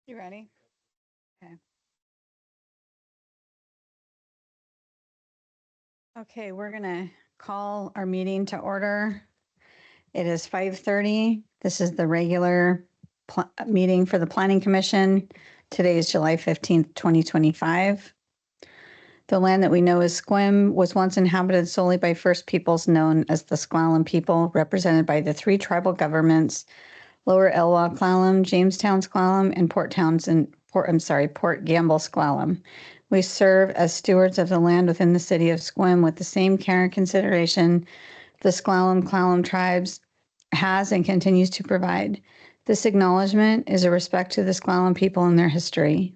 You ready? Okay. Okay, we're gonna call our meeting to order. It is 5:30. This is the regular meeting for the Planning Commission. Today is July 15th, 2025. The land that we know as Sequim was once inhabited solely by First Peoples known as the S'Klallam people, represented by the three tribal governments, Lower Elwha S'Klallam, Jamestown S'Klallam, and Port Gamble S'Klallam. We serve as stewards of the land within the city of Sequim with the same care and consideration the S'Klallam tribes has and continues to provide. This acknowledgement is a respect to the S'Klallam people and their history.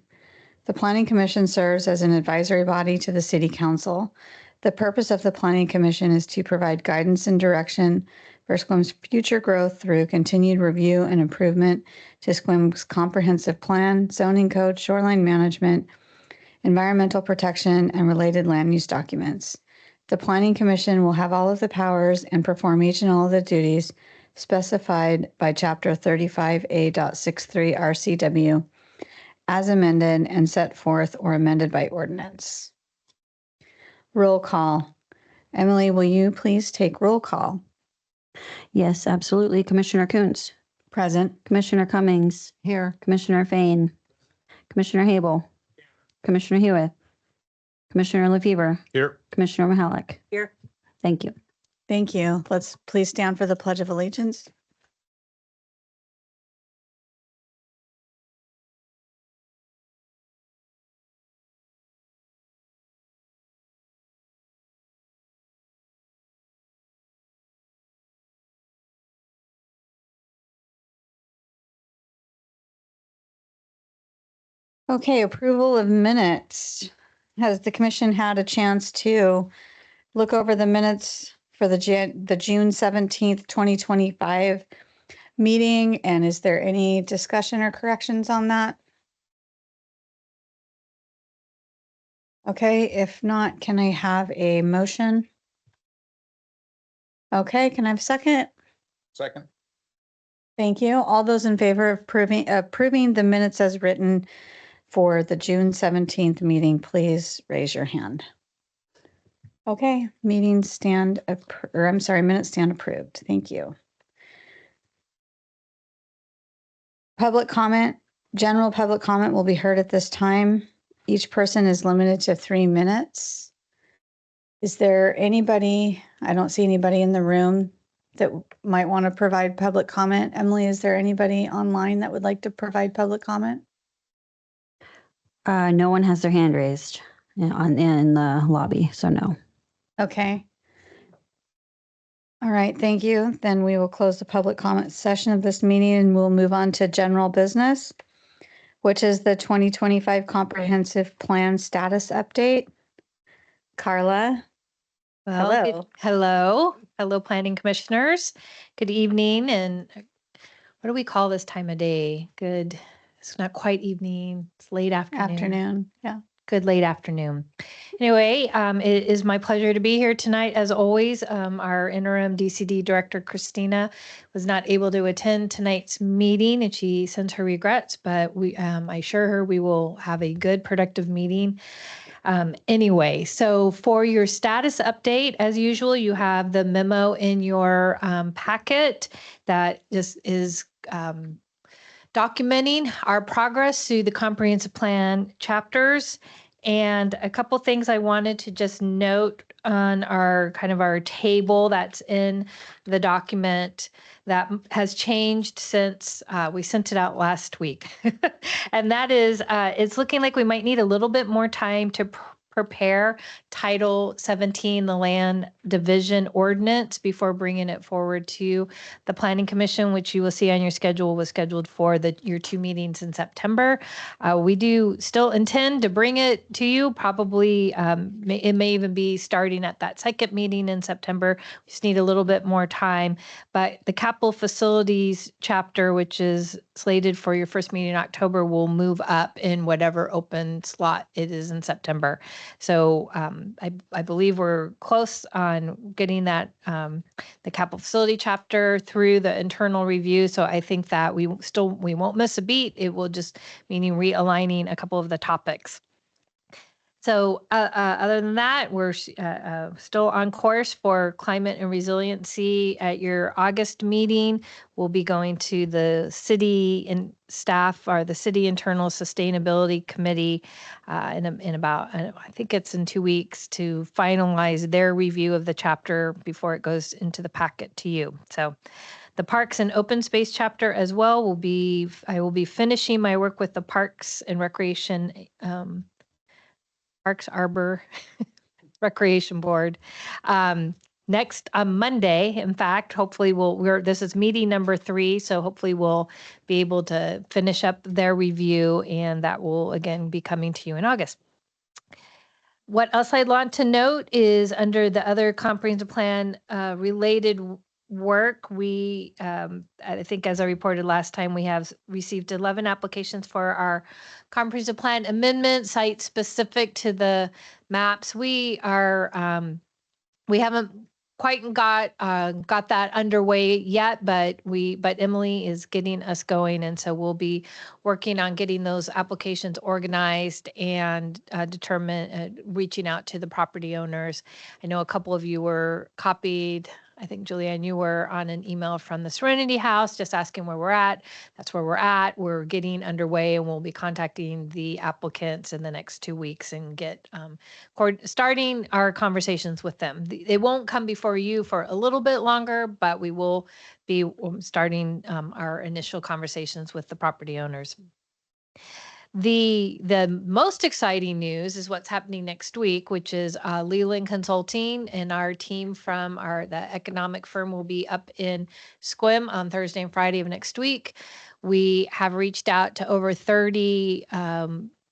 The Planning Commission serves as an advisory body to the City Council. The purpose of the Planning Commission is to provide guidance and direction for Sequim's future growth through continued review and improvement to Sequim's comprehensive plan, zoning code, shoreline management, environmental protection, and related land use documents. The Planning Commission will have all of the powers and perform each and all of the duties specified by Chapter 35A.63 RCW as amended and set forth or amended by ordinance. Roll call. Emily, will you please take roll call? Yes, absolutely. Commissioner Kuntz. Present. Commissioner Cummings. Here. Commissioner Fain. Commissioner Habel. Commissioner Hewitt. Commissioner Lefevre. Here. Commissioner Mahalik. Here. Thank you. Thank you. Let's please stand for the Pledge of Allegiance. Okay, approval of minutes. Has the commission had a chance to look over the minutes for the June 17th, 2025 meeting? And is there any discussion or corrections on that? Okay, if not, can I have a motion? Okay, can I have a second? Second. Thank you. All those in favor of approving the minutes as written for the June 17th meeting, please raise your hand. Okay, minutes stand approved. Thank you. Public comment, general public comment will be heard at this time. Each person is limited to 3 minutes. Is there anybody, I don't see anybody in the room that might want to provide public comment. Emily, is there anybody online that would like to provide public comment? No one has their hand raised in the lobby, so no. Okay. All right, thank you. Then we will close the public comment session of this meeting and we'll move on to general business, which is the 2025 Comprehensive Plan Status Update. Carla. Well, hello, planning commissioners. Good evening. And what do we call this time of day? Good. It's not quite evening. It's late afternoon. Yeah. Good late afternoon. Anyway, it is my pleasure to be here tonight. As always, our interim DCD director, Christina, was not able to attend tonight's meeting and she sends her regrets, but I assure her we will have a good, productive meeting. Anyway, so for your status update, as usual, you have the memo in your packet that just is documenting our progress through the comprehensive plan chapters. And a couple things I wanted to just note on our table that's in the document that has changed since we sent it out last week. And that is, it's looking like we might need a little bit more time to prepare Title 17, the Land Division Ordinance, before bringing it forward to the Planning Commission, which you will see on your schedule was scheduled for your 2 meetings in September. We do still intend to bring it to you. Probably it may even be starting at that second meeting in September. We just need a little bit more time. But the Capital Facilities chapter, which is slated for your first meeting in October, will move up in whatever open slot it is in September. So I believe we're close on getting that the capital facility chapter through the internal review. So I think that we won't miss a beat. It will just meaning realigning a couple of the topics. So other than that, we're still on course for climate and resiliency. At your August meeting, we'll be going to the city and staff or the city internal sustainability committee in about, I think it's in 2 weeks, to finalize their review of the chapter before it goes into the packet to you. So the Parks and Open Space chapter as well I will be finishing my work with the Parks and Recreation Parks Arbor Recreation Board. Next on Monday, in fact, hopefully this is meeting number 3, so hopefully we'll be able to finish up their review, and that will again be coming to you in August. What else I'd want to note is under the other comprehensive plan related work, we, I think as I reported last time, we have received 11 applications for our comprehensive plan amendment, site specific to the maps. We are, we haven't quite got that underway yet, but Emily is getting us going, and so we'll be working on getting those applications organized and reaching out to the property owners. I know a couple of you were copied. I think, Julianne, you were on an email from the Serenity House just asking where we're at. That's where we're at. We're getting underway, and we'll be contacting the applicants in the next 2 weeks and starting our conversations with them. They won't come before you for a little bit longer, but we will be starting our initial conversations with the property owners. The most exciting news is what's happening next week, which is Leland Consulting and our team from the economic firm will be up in Sequim on Thursday and Friday of next week. We have reached out to over 30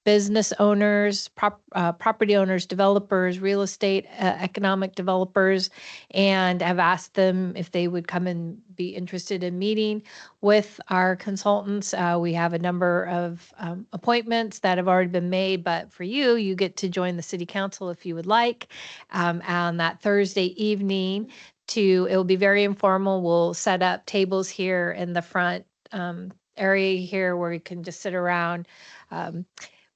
business owners, property owners, developers, real estate, economic developers, and have asked them if they would come and be interested in meeting with our consultants. We have a number of appointments that have already been made, but for you get to join the city council if you would like on that Thursday evening. It will be very informal. We'll set up tables here in the front area here where you can just sit around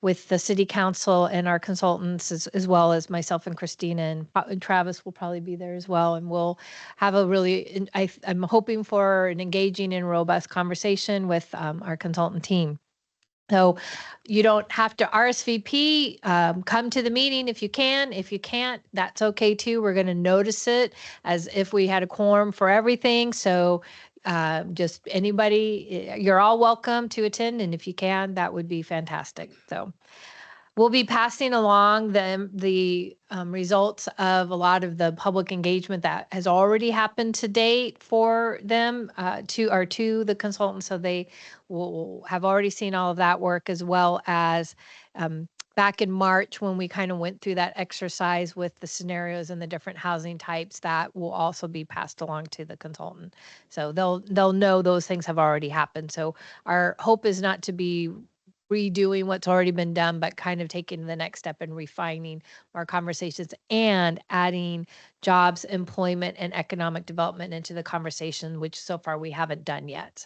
with the city council and our consultants, as well as myself and Christina, and Travis will probably be there as well. And we'll have I'm hoping for an engaging and robust conversation with our consultant team. So you don't have to RSVP, come to the meeting if you can. If you can't, that's okay too. We're going to notice it as if we had a quorum for everything. So just anybody, you're all welcome to attend. And if you can, that would be fantastic. So we'll be passing along the results of a lot of the public engagement that has already happened to date for them to the consultants. So they will have already seen all of that work, as well as back in March when we kind of went through that exercise with the scenarios and the different housing types, that will also be passed along to the consultant. So they'll know those things have already happened. So our hope is not to be redoing what's already been done, but kind of taking the next step and refining our conversations and adding jobs, employment, and economic development into the conversation, which so far we haven't done yet.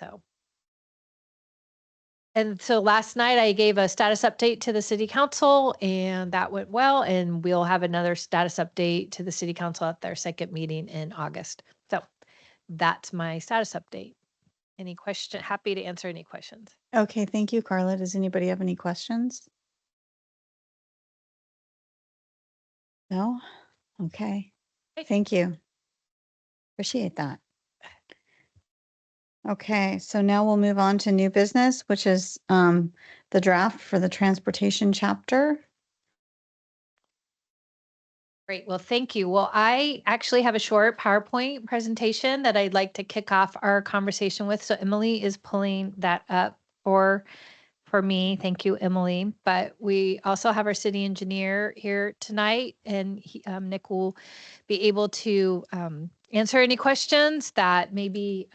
And so last night I gave a status update to the city council, and that went well. And we'll have another status update to the city council at their second meeting in August. So that's my status update. Any question? Happy to answer any questions. Okay, thank you, Carla. Does anybody have any questions? No? Okay. Thank you. Appreciate that. Okay, so now we'll move on to new business, which is the draft for the transportation chapter. Great. Well, thank you. Well, I actually have a short PowerPoint presentation that I'd like to kick off our conversation with. So Emily is pulling that up for me. Thank you, Emily. But we also have our city engineer here tonight, and Nick will be able to answer any questions that may be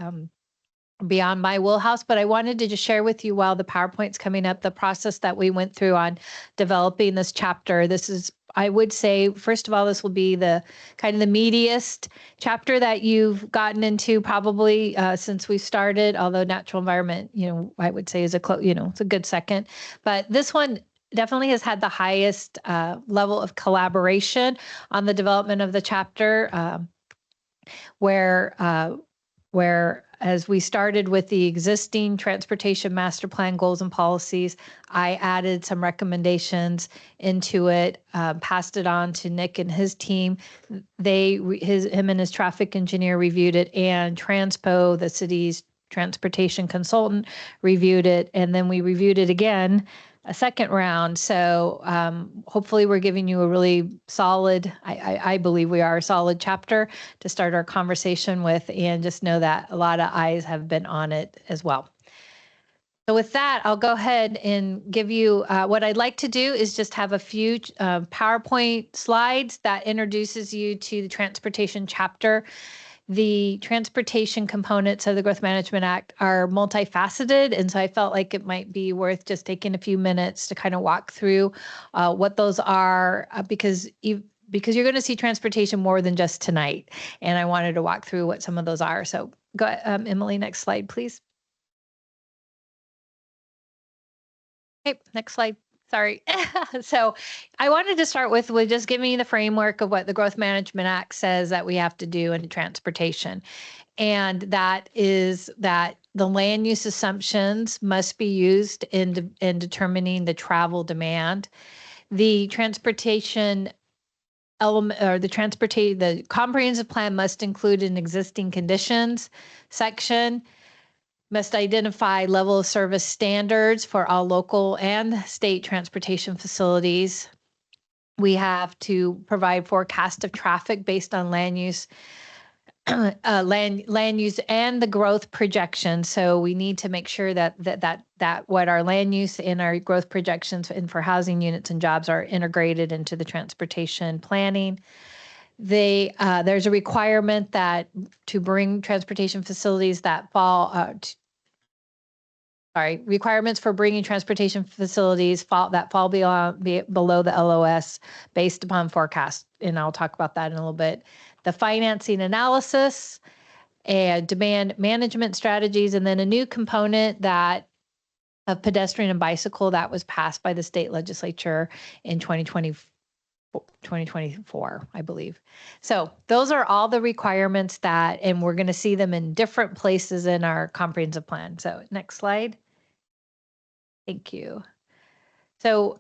beyond my wheelhouse. But I wanted to just share with you, while the PowerPoint's coming up, the process that we went through on developing this chapter. This is I would say, first of all, this will be the kind of the meatiest chapter that you've gotten into probably since we started, although natural environment, I would say is it's a good second. But this one definitely has had the highest level of collaboration on the development of the chapter, where as we started with the existing transportation master plan goals and policies, I added some recommendations into it, passed it on to Nick and his team. Him and his traffic engineer reviewed it, and Transpo, the city's transportation consultant, reviewed it, and then we reviewed it again a second round. So hopefully we're giving you a really solid, I believe we are a solid chapter to start our conversation with, and just know that a lot of eyes have been on it as well. So with that, I'll go ahead and give you, what I'd like to do is just have a few PowerPoint slides that introduces you to the transportation chapter. The transportation components of the Growth Management Act are multifaceted, and so I felt like it might be worth just taking a few minutes to kind of walk through what those are, because you're going to see transportation more than just tonight, and I wanted to walk through what some of those are. So go ahead, Emily, next slide, please. Okay, next slide. Sorry. So I wanted to start with just giving you the framework of what the Growth Management Act says that we have to do in transportation. And that is that the land use assumptions must be used in determining the travel demand. The transportation element, or the comprehensive plan must include an existing conditions section, must identify level of service standards for all local and state transportation facilities. We have to provide forecast of traffic based on land use, land use and the growth projection. So we need to make sure that what our land use and our growth projections and for housing units and jobs are integrated into the transportation planning. There's a requirement that to bring transportation facilities that fall requirements for bringing transportation facilities that fall below the LOS based upon forecast, and I'll talk about that in a little bit. The financing analysis and demand management strategies, and then a new component that of pedestrian and bicycle that was passed by the state legislature in 2024, I believe. So those are all the requirements and we're going to see them in different places in our comprehensive plan. So next slide. Thank you. So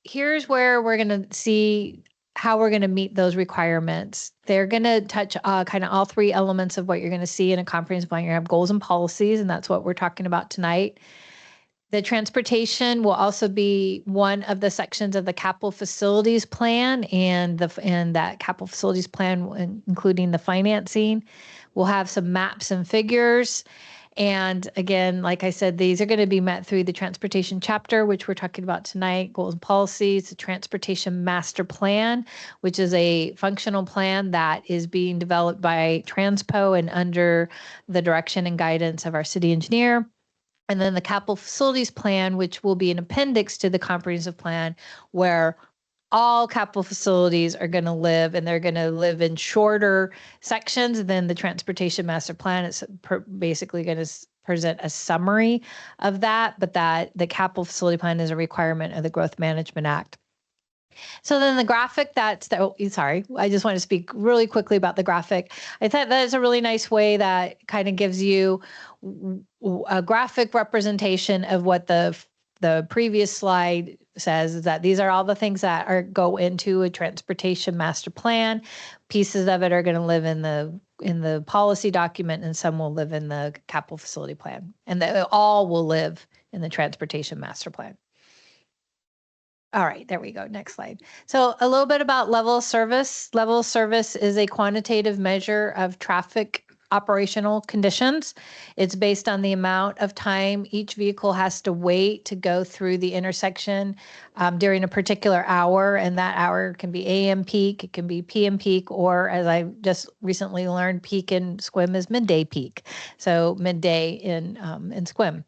here's where we're going to see how we're going to meet those requirements. They're going to touch kind of all three elements of what you're going to see in a comprehensive plan. You're going to have goals and policies, and that's what we're talking about tonight. The transportation will also be one of the sections of the capital facilities plan, and that capital facilities plan, including the financing, will have some maps and figures. And again, like I said, these are going to be met through the transportation chapter, which we're talking about tonight, goals and policies, the transportation master plan, which is a functional plan that is being developed by Transpo and under the direction and guidance of our city engineer. And then the capital facilities plan, which will be an appendix to the comprehensive plan, where all capital facilities are going to live, and they're going to live in shorter sections than the transportation master plan. It's basically going to present a summary of that, but that the capital facility plan is a requirement of the Growth Management Act. So then the graphic I just want to speak really quickly about the graphic. I thought that is a really nice way that kind of gives you a graphic representation of what the previous slide says, is that these are all the things that go into a transportation master plan. Pieces of it are going to live in the policy document, and some will live in the capital facility plan, and they all will live in the transportation master plan. All right, there we go. Next slide. So a little bit about level of service. Level of service is a quantitative measure of traffic operational conditions. It's based on the amount of time each vehicle has to wait to go through the intersection during a particular hour, and that hour can be AM peak, it can be PM peak, or as I just recently learned, peak in SQUIM is midday peak. So midday in SQUIM.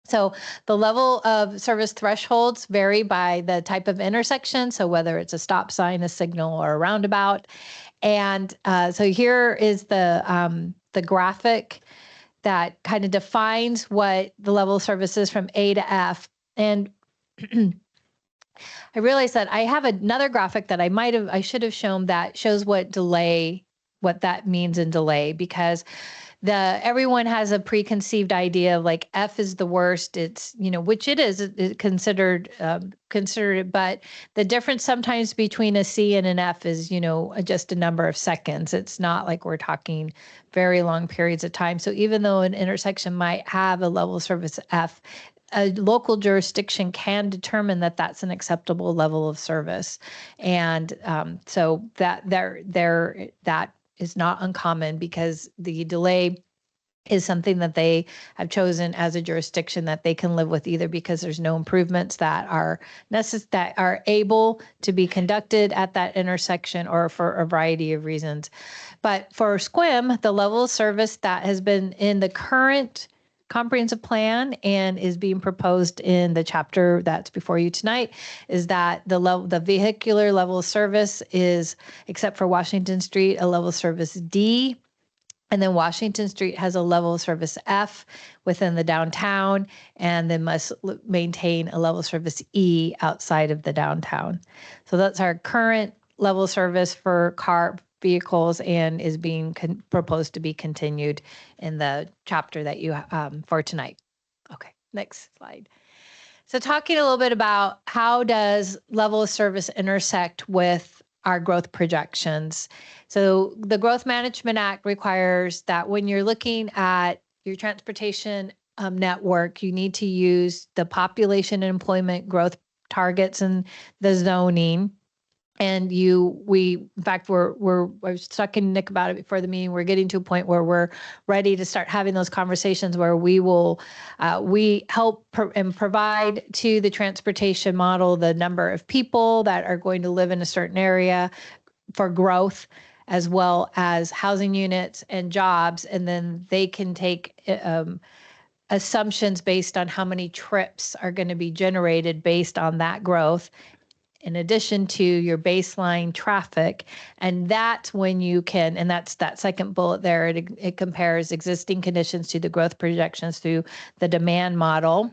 So the level of service thresholds vary by the type of intersection. So whether it's a stop sign, a signal, or a roundabout. And so here is the graphic that kind of defines what the level of service is from A to F. And I realized that I have another graphic that I should have shown that shows what that means in delay, because everyone has a preconceived idea of like F is the worst. It's, which it is considered, but the difference sometimes between a C and an F is, just a number of seconds. It's not like we're talking very long periods of time. So even though an intersection might have a level of service F, a local jurisdiction can determine that that's an acceptable level of service. And so that is not uncommon, because the delay is something that they have chosen as a jurisdiction that they can live with, either because there's no improvements that are able to be conducted at that intersection, or for a variety of reasons. But for SQUIM, the level of service that has been in the current comprehensive plan and is being proposed in the chapter that's before you tonight is that the vehicular level of service is, except for Washington Street, a level of service D. And then Washington Street has a level of service F within the downtown, and then must maintain a level of service E outside of the downtown. So that's our current level of service for car vehicles, and is being proposed to be continued in the chapter that you for tonight. Okay, next slide. So talking a little bit about how does level of service intersect with our growth projections. So the Growth Management Act requires that when you're looking at your transportation network, you need to use the population and employment growth targets and the zoning. And in fact, I was talking to Nick about it before the meeting. We're getting to a point where we're ready to start having those conversations where we help and provide to the transportation model the number of people that are going to live in a certain area for growth, as well as housing units and jobs. And then they can take assumptions based on how many trips are going to be generated based on that growth, in addition to your baseline traffic. And that's when you can, and that's that second bullet there, it compares existing conditions to the growth projections through the demand model.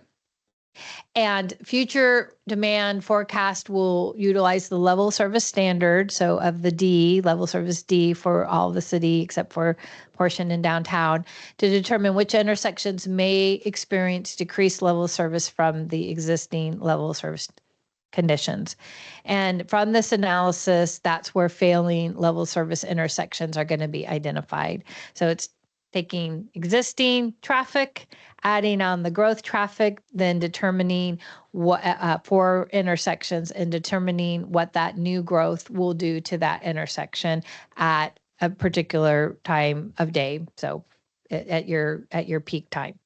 And future demand forecast will utilize the level service standard, so of the D, level service D for all the city except for portion in downtown, to determine which intersections may experience decreased level of service from the existing level of service conditions. And from this analysis, that's where failing level service intersections are going to be identified. So it's taking existing traffic, adding on the growth traffic, then determining what for intersections, and determining what that new growth will do to that intersection at a particular time of day. So at your peak time.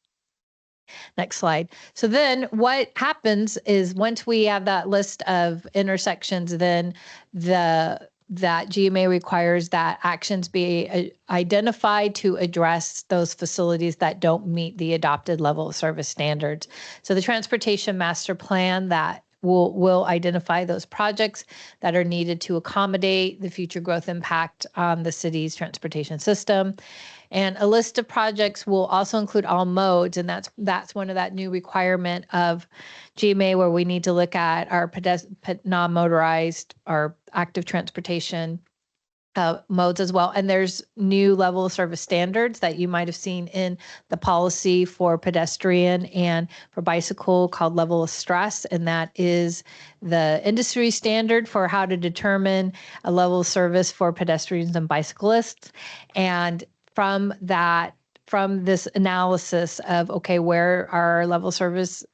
Next slide. So then what happens is, once we have that list of intersections, then that GMA requires that actions be identified to address those facilities that don't meet the adopted level of service standards. So the Transportation Master Plan that will identify those projects that are needed to accommodate the future growth impact on the city's transportation system. And a list of projects will also include all modes, and that's one of that new requirement of GMA, where we need to look at our non-motorized, our active transportation modes as well. And there's new level of service standards that you might have seen in the policy for pedestrian and for bicycle called level of stress. And that is the industry standard for how to determine a level of service for pedestrians and bicyclists. And from this analysis of, okay, where our level of service,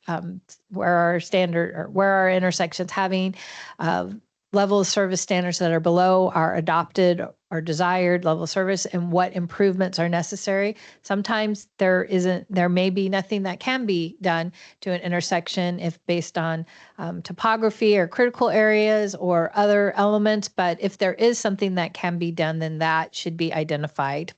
where our standard, or where our intersections having level of service standards that are below our adopted or desired level of service, and what improvements are necessary. Sometimes there may be nothing that can be done to an intersection if based on topography or critical areas or other elements. But if there is something that can be done, then that should be identified.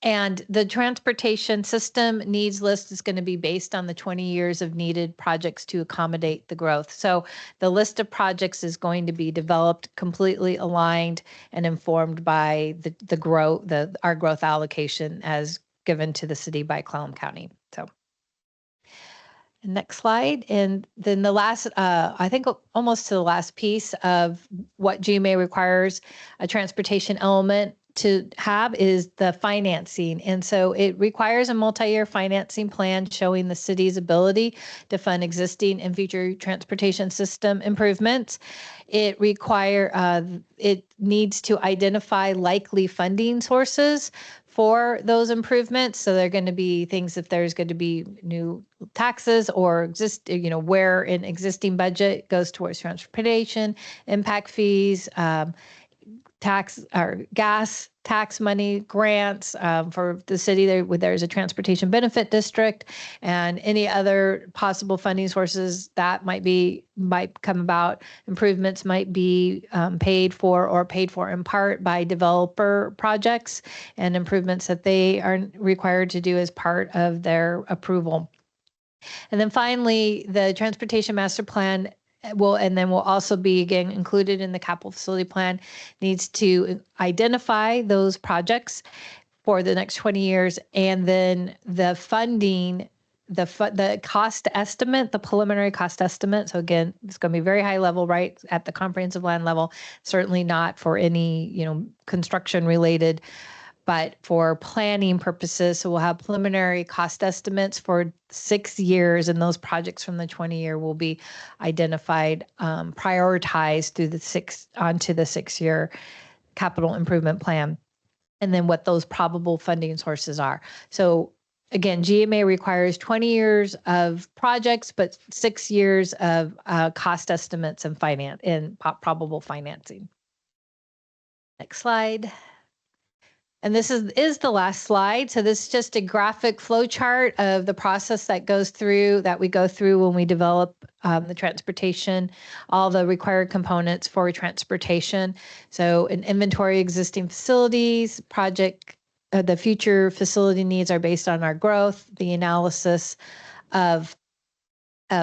And the transportation system needs list is going to be based on the 20 years of needed projects to accommodate the growth. So the list of projects is going to be developed completely aligned and informed by the growth, our growth allocation as given to the city by Clallam County. So next slide. And then the last, I think almost to the last piece of what GMA requires a transportation element to have is the financing. And so it requires a multi-year financing plan showing the city's ability to fund existing and future transportation system improvements. It needs to identify likely funding sources for those improvements. So they're going to be things if there's going to be new taxes or where an existing budget goes towards transportation, impact fees, tax or gas tax money, grants for the city. There's a transportation benefit district, and any other possible funding sources that might come about. Improvements might be paid for in part by developer projects and improvements that they are required to do as part of their approval. And then finally, the transportation master plan will also be again included in the capital facility plan, needs to identify those projects for the next 20 years, and then the funding, the cost estimate, the preliminary cost estimate. So again, it's going to be very high level, right at the comprehensive land level. Certainly not for any construction related, but for planning purposes. So we'll have preliminary cost estimates for 6 years, and those projects from the 20-year will be identified, prioritized onto the 6-year capital improvement plan, and then what those probable funding sources are. So again, GMA requires 20 years of projects, but 6 years of cost estimates and probable financing. Next slide. And this is the last slide. So this is just a graphic flow chart of the process that we go through when we develop the transportation, all the required components for transportation. So an inventory existing facilities, the future facility needs are based on our growth, the analysis of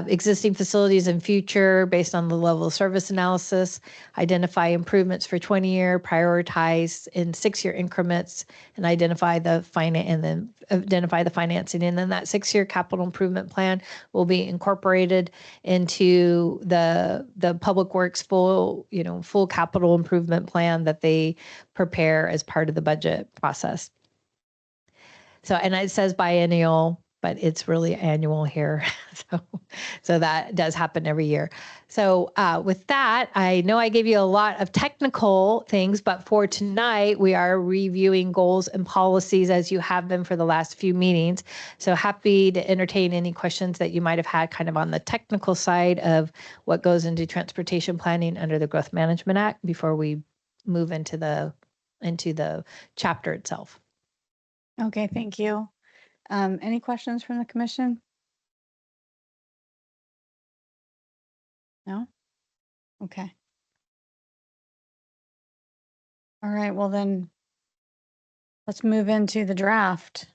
existing facilities and future based on the level of service analysis, identify improvements for 20-year, prioritize in 6-year increments, and identify the financing. And then that 6-year capital improvement plan will be incorporated into the Public Works full capital improvement plan that they prepare as part of the budget process. So, and it says biennial, but it's really annual here. So that does happen every year. So with that, I know I gave you a lot of technical things, but for tonight, we are reviewing goals and policies as you have been for the last few meetings. So happy to entertain any questions that you might have had kind of on the technical side of what goes into transportation planning under the Growth Management Act before we move into the chapter itself. Okay, thank you. Any questions from the commission? No? Okay. All right, well then, let's move into the draft.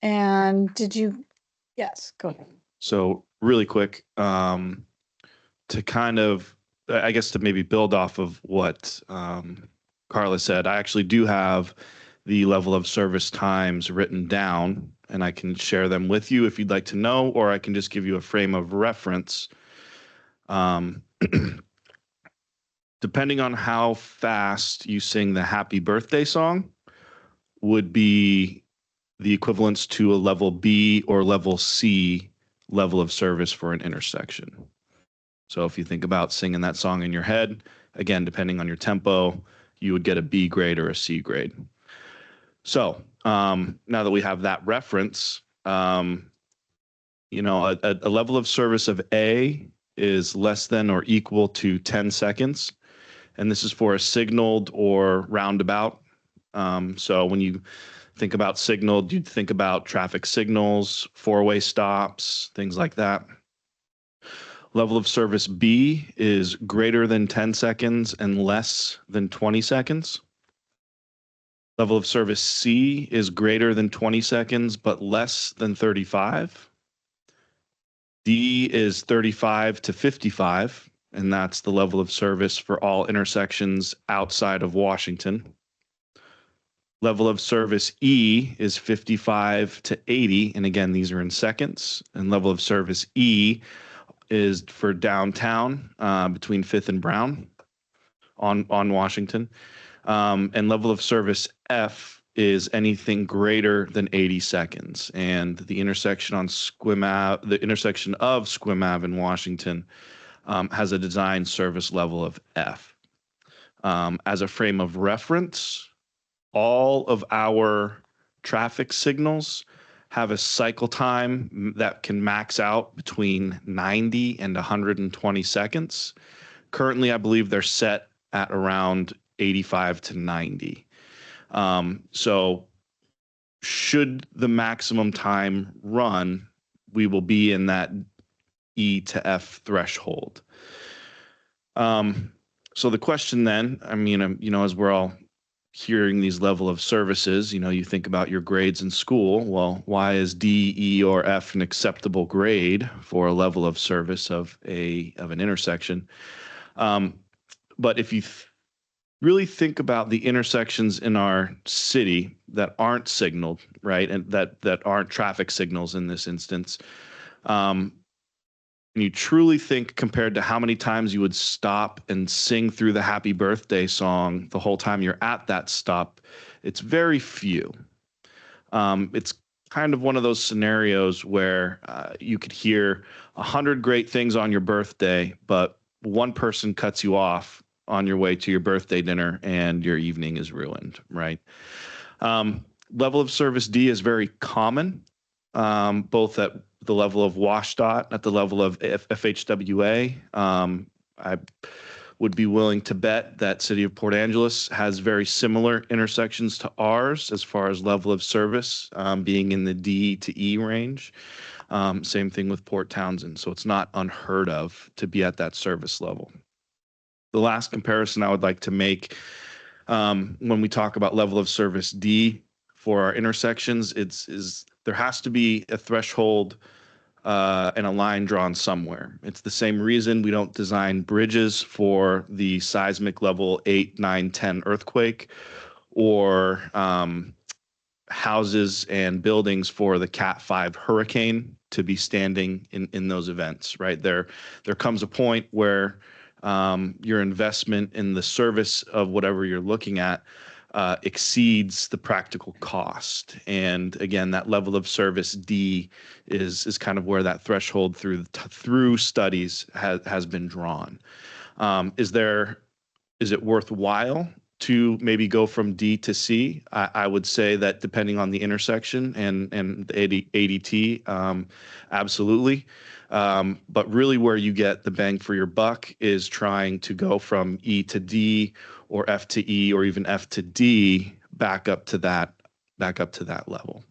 And yes, go ahead. So really quick, to kind of, I guess to maybe build off of what Carla said, I actually do have the level of service times written down, and I can share them with you if you'd like to know, or I can just give you a frame of reference. Depending on how fast you sing the happy birthday song would be the equivalence to a level B or level C level of service for an intersection. So if you think about singing that song in your head, again, depending on your tempo, you would get a B grade or a C grade. So now that we have that reference, a level of service of A is less than or equal to 10 seconds. And this is for a signaled or roundabout. So when you think about signaled, you'd think about traffic signals, four-way stops, things like that. Level of service B is greater than 10 seconds and less than 20 seconds. Level of service C is greater than 20 seconds, but less than 35. D is 35 to 55, and that's the level of service for all intersections outside of Washington. Level of service E is 55 to 80, and again, these are in seconds. And level of service E is for downtown between 5th and Brown on Washington. And level of service F is anything greater than 80 seconds. And the intersection on the intersection of Squim Ave in Washington has a design service level of F. As a frame of reference, all of our traffic signals have a cycle time that can max out between 90 and 120 seconds. Currently, I believe they're set at around 85 to 90. So should the maximum time run, we will be in that E to F threshold. So the question then, I mean, as we're all hearing these level of services, you think about your grades in school. Well, why is D, E, or F an acceptable grade for a level of service of an intersection? But if you really think about the intersections in our city that aren't signaled, right, and that aren't traffic signals in this instance, and you truly think compared to how many times you would stop and sing through the happy birthday song the whole time you're at that stop, it's very few. It's kind of one of those scenarios where you could hear 100 great things on your birthday, but one person cuts you off on your way to your birthday dinner and your evening is ruined, right? Level of service D is very common, both at the level of WashDOT, at the level of FHWA. I would be willing to bet that City of Port Angeles has very similar intersections to ours as far as level of service, being in the D to E range. Same thing with Port Townsend. So it's not unheard of to be at that service level. The last comparison I would like to make when we talk about level of service D for our intersections, is there has to be a threshold and a line drawn somewhere. It's the same reason we don't design bridges for the seismic level 8, 9, 10 earthquake, or houses and buildings for the Cat 5 hurricane to be standing in those events, right? There comes a point where your investment in the service of whatever you're looking at exceeds the practical cost. And again, that level of service D is kind of where that threshold through studies has been drawn. Is it worthwhile to maybe go from D to C? I would say that depending on the intersection and the ADT, absolutely. But really where you get the bang for your buck is trying to go from E to D or F to E or even F to D back up to that level.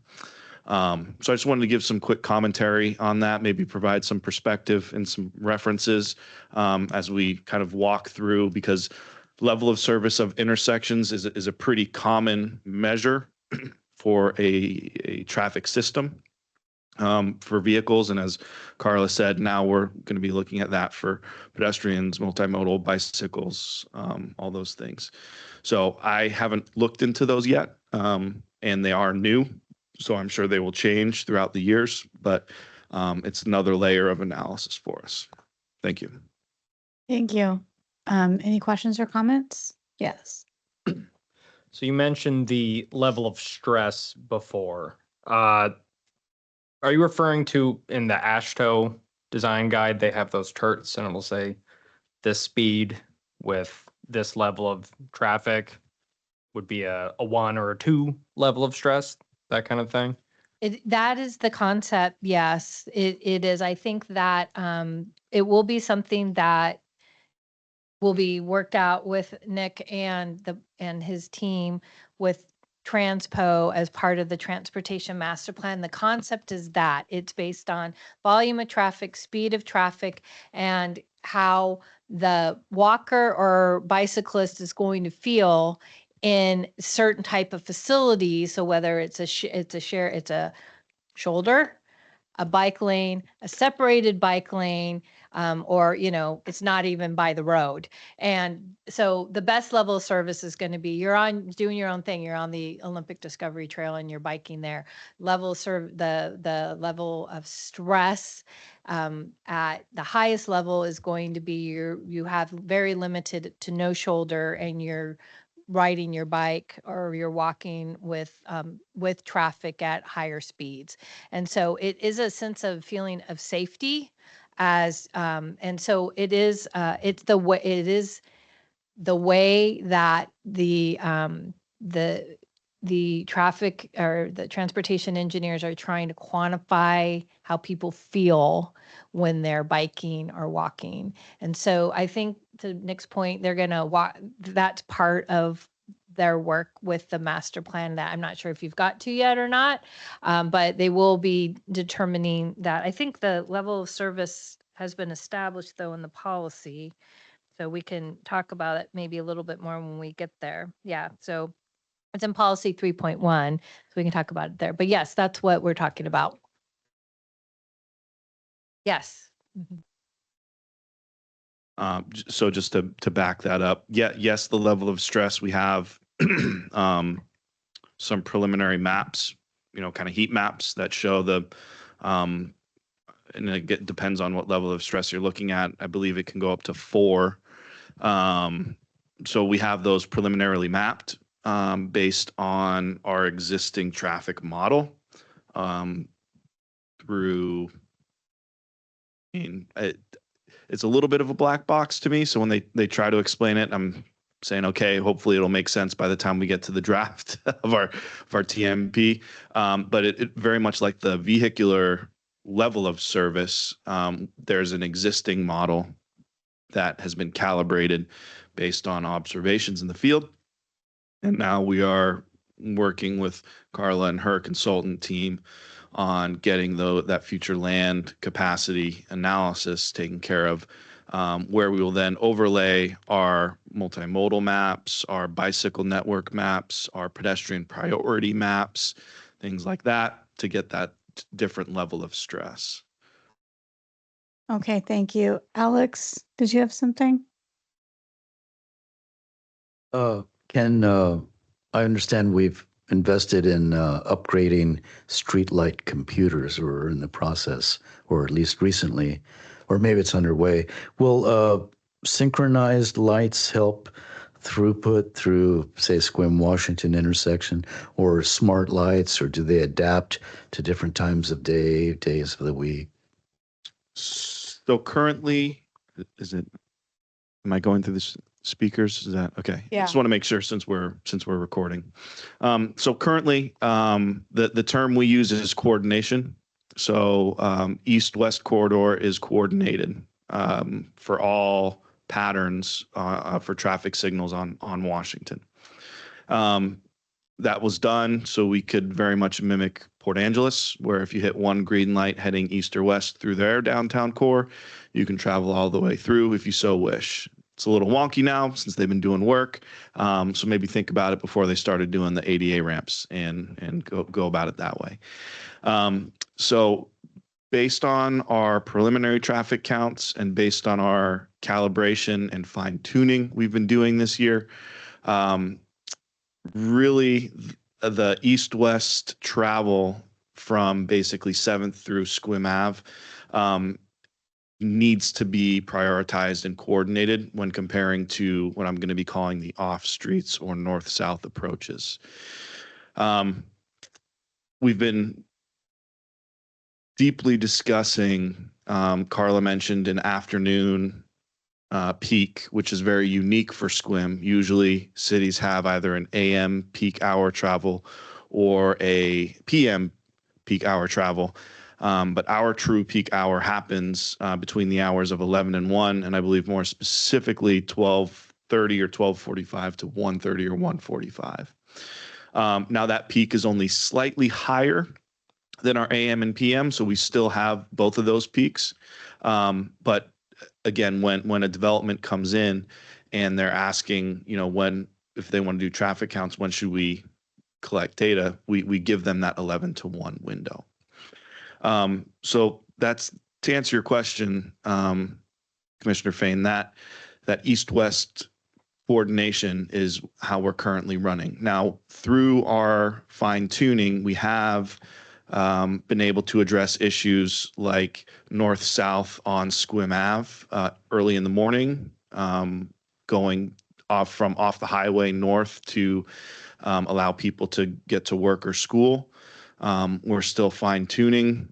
So I just wanted to give some quick commentary on that, maybe provide some perspective and some references as we kind of walk through, because level of service of intersections is a pretty common measure for a traffic system for vehicles. And as Carla said, now we're going to be looking at that for pedestrians, multimodal, bicycles, all those things. So I haven't looked into those yet, and they are new. So I'm sure they will change throughout the years, but it's another layer of analysis for us. Thank you. Thank you. Any questions or comments? Yes. So you mentioned the level of stress before. Are you referring to in the AASHTO design guide, they have those turrets and it'll say this speed with this level of traffic would be a 1 or a 2 level of stress, that kind of thing? That is the concept. Yes, it is. I think that it will be something that will be worked out with Nick and his team with Transpo as part of the transportation master plan. The concept is that it's based on volume of traffic, speed of traffic, and how the walker or bicyclist is going to feel in certain type of facilities. So whether it's it's a shoulder, a bike lane, a separated bike lane, or, it's not even by the road. And so the best level of service is going to be you're on doing your own thing. You're on the Olympic Discovery Trail and you're biking there. The level of stress at the highest level is going to be you have very limited to no shoulder, and you're riding your bike or you're walking with traffic at higher speeds. And so it is a sense of feeling of safety and so it's the way that the traffic or the transportation engineers are trying to quantify how people feel when they're biking or walking. And so I think, to Nick's point, they're going to walk. That's part of their work with the master plan that I'm not sure if you've got to yet or not, but they will be determining that. I think the level of service has been established, though, in the policy. So we can talk about it maybe a little bit more when we get there. Yeah, so it's in policy 3.1, so we can talk about it there. But yes, that's what we're talking about. Yes. Mhm. So just to back that up, yes, the level of stress, we have some preliminary maps, kind of heat maps that show and it depends on what level of stress you're looking at. I believe it can go up to 4. So we have those preliminarily mapped based on our existing traffic model through. It's a little bit of a black box to me. So when they try to explain it, I'm saying, okay, hopefully it'll make sense by the time we get to the draft of our TMP. But it very much like the vehicular level of service, there's an existing model that has been calibrated based on observations in the field. And now we are working with Carla and her consultant team on getting that future land capacity analysis taken care of, where we will then overlay our multimodal maps, our bicycle network maps, our pedestrian priority maps, things like that, to get that different level of stress. Okay, thank you. Alex, did you have something? Ken, I understand we've invested in upgrading streetlight computers, or in the process, or at least recently, or maybe it's underway. Will synchronized lights help throughput through, say, Sequim Washington intersection, or smart lights, or do they adapt to different times of day, days of the week? So currently, am I going through this speakers? Is that okay? Yeah. Just want to make sure since we're recording. So currently, the term we use is coordination. So east-west corridor is coordinated for all patterns for traffic signals on Washington. That was done so we could very much mimic Port Angeles, where if you hit one green light heading east or west through their downtown core, you can travel all the way through if you so wish. It's a little wonky now since they've been doing work, so maybe think about it before they started doing the ADA ramps and go about it that way. So based on our preliminary traffic counts and based on our calibration and fine tuning we've been doing this year, really the east-west travel from basically 7th through Sequim Ave needs to be prioritized and coordinated when comparing to what I'm going to be calling the off streets or north-south approaches. We've been deeply discussing, Carla mentioned an afternoon peak, which is very unique for Sequim. Usually cities have either an AM peak hour travel or a PM peak hour travel. But our true peak hour happens between the hours of 11 and 1, and I believe more specifically 12:30 or 12:45 to 1:30 or 1:45. Now that peak is only slightly higher than our AM and PM, so we still have both of those peaks. But again, when a development comes in and they're asking, when if they want to do traffic counts, when should we collect data? We give them that 11 to 1 window. So that's to answer your question, Commissioner Fain, that east-west coordination is how we're currently running. Now, through our fine tuning, we have been able to address issues like north-south on Squim Ave early in the morning, going off the highway north to allow people to get to work or school. We're still fine-tuning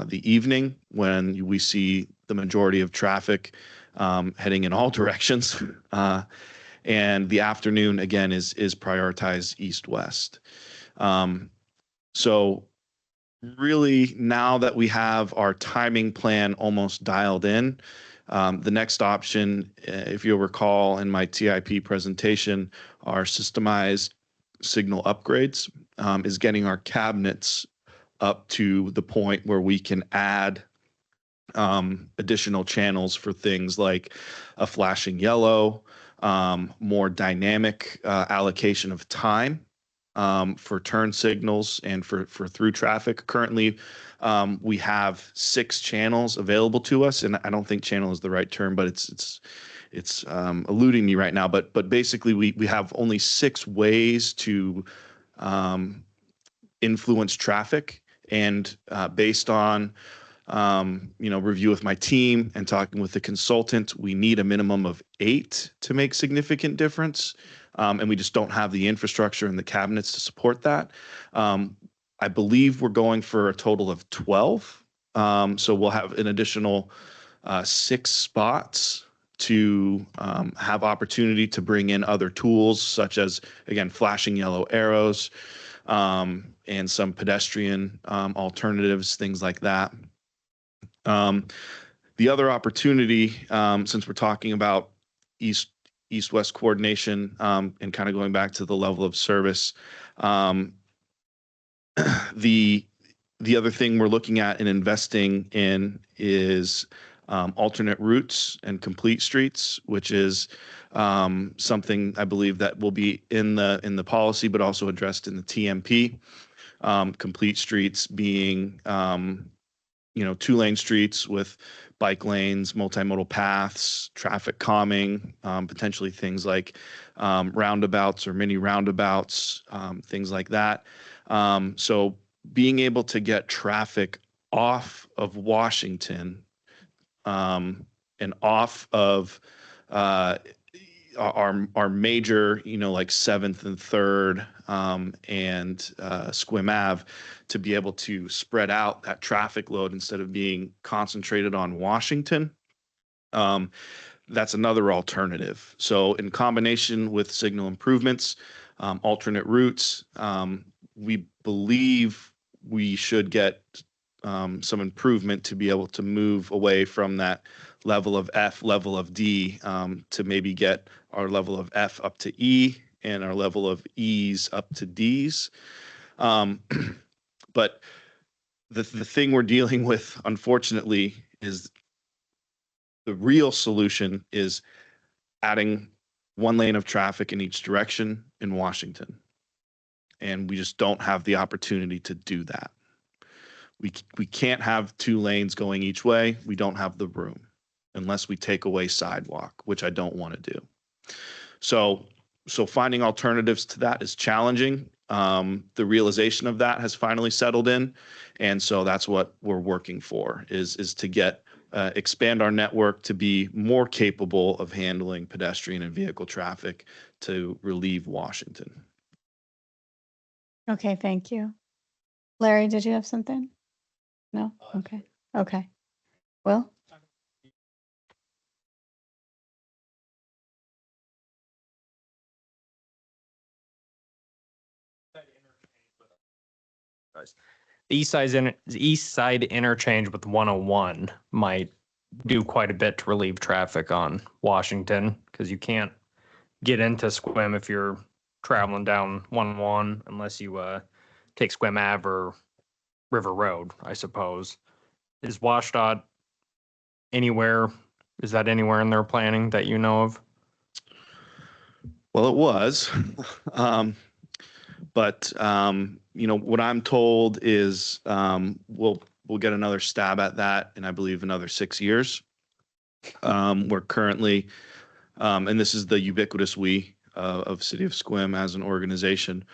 the evening when we see the majority of traffic heading in all directions. And the afternoon, again, is prioritized east-west. So really, now that we have our timing plan almost dialed in, the next option, if you'll recall in my TIP presentation, our systemized signal upgrades is getting our cabinets up to the point where we can add additional channels for things like a flashing yellow, more dynamic allocation of time for turn signals and for through traffic. Currently, we have 6 channels available to us, and I don't think channel is the right term, but it's eluding me right now. But basically, we have only 6 ways to influence traffic, and based on review with my team and talking with the consultant, we need a minimum of 8 to make significant difference. And we just don't have the infrastructure and the cabinets to support that. I believe we're going for a total of 12. So we'll have an additional 6 spots to have opportunity to bring in other tools, such as, again, flashing yellow arrows and some pedestrian alternatives, things like that. The other opportunity, since we're talking about east-west coordination and kind of going back to the level of service, the other thing we're looking at and investing in is alternate routes and complete streets, which is something I believe that will be in the policy, but also addressed in the TMP. Complete streets being 2-lane streets with bike lanes, multimodal paths, traffic calming, potentially things like roundabouts or mini roundabouts, things like that. So being able to get traffic off of Washington and off of our major, like 7th and 3rd and Squim Ave, to be able to spread out that traffic load instead of being concentrated on Washington. That's another alternative. So in combination with signal improvements, alternate routes, we believe we should get some improvement to be able to move away from that level of F, level of D, to maybe get our level of F up to E and our level of E's up to D's. But the thing we're dealing with, unfortunately, is the real solution is adding 1 lane of traffic in each direction in Washington. And we just don't have the opportunity to do that. We can't have 2 lanes going each way. We don't have the room unless we take away sidewalk, which I don't want to do. So finding alternatives to that is challenging. The realization of that has finally settled in. And so that's what we're working for, is to get expand our network to be more capable of handling pedestrian and vehicle traffic to relieve Washington. Okay, thank you. Larry, did you have something? No? Okay. Okay. Will? The east side interchange with 101 might do quite a bit to relieve traffic on Washington, because you can't get into Squim if you're traveling down 101 unless you take Squim Ave or River Road, I suppose. Is WashDOT anywhere? Is that anywhere in their planning that you know of? Well, it was. um, but what I'm told is we'll get another stab at that in, I believe, another 6 years. We're currently, and this is the ubiquitous we of City of Sequim as an organization,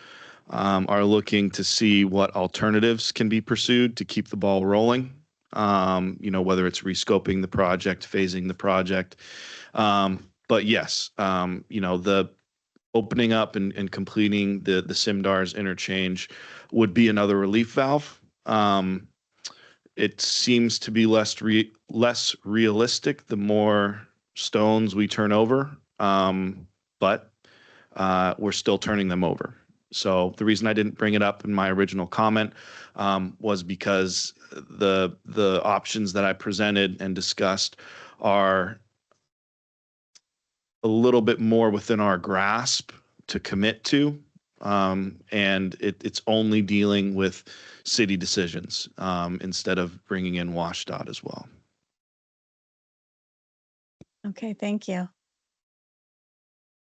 are looking to see what alternatives can be pursued to keep the ball rolling. Whether it's rescoping the project, phasing the project. But yes, the opening up and completing the Simdars interchange would be another relief valve. It seems to be less realistic the more stones we turn over, but we're still turning them over. So the reason I didn't bring it up in my original comment was because the options that I presented and discussed are a little bit more within our grasp to commit to. And it's only dealing with city decisions instead of bringing in WashDOT as well. Okay, thank you.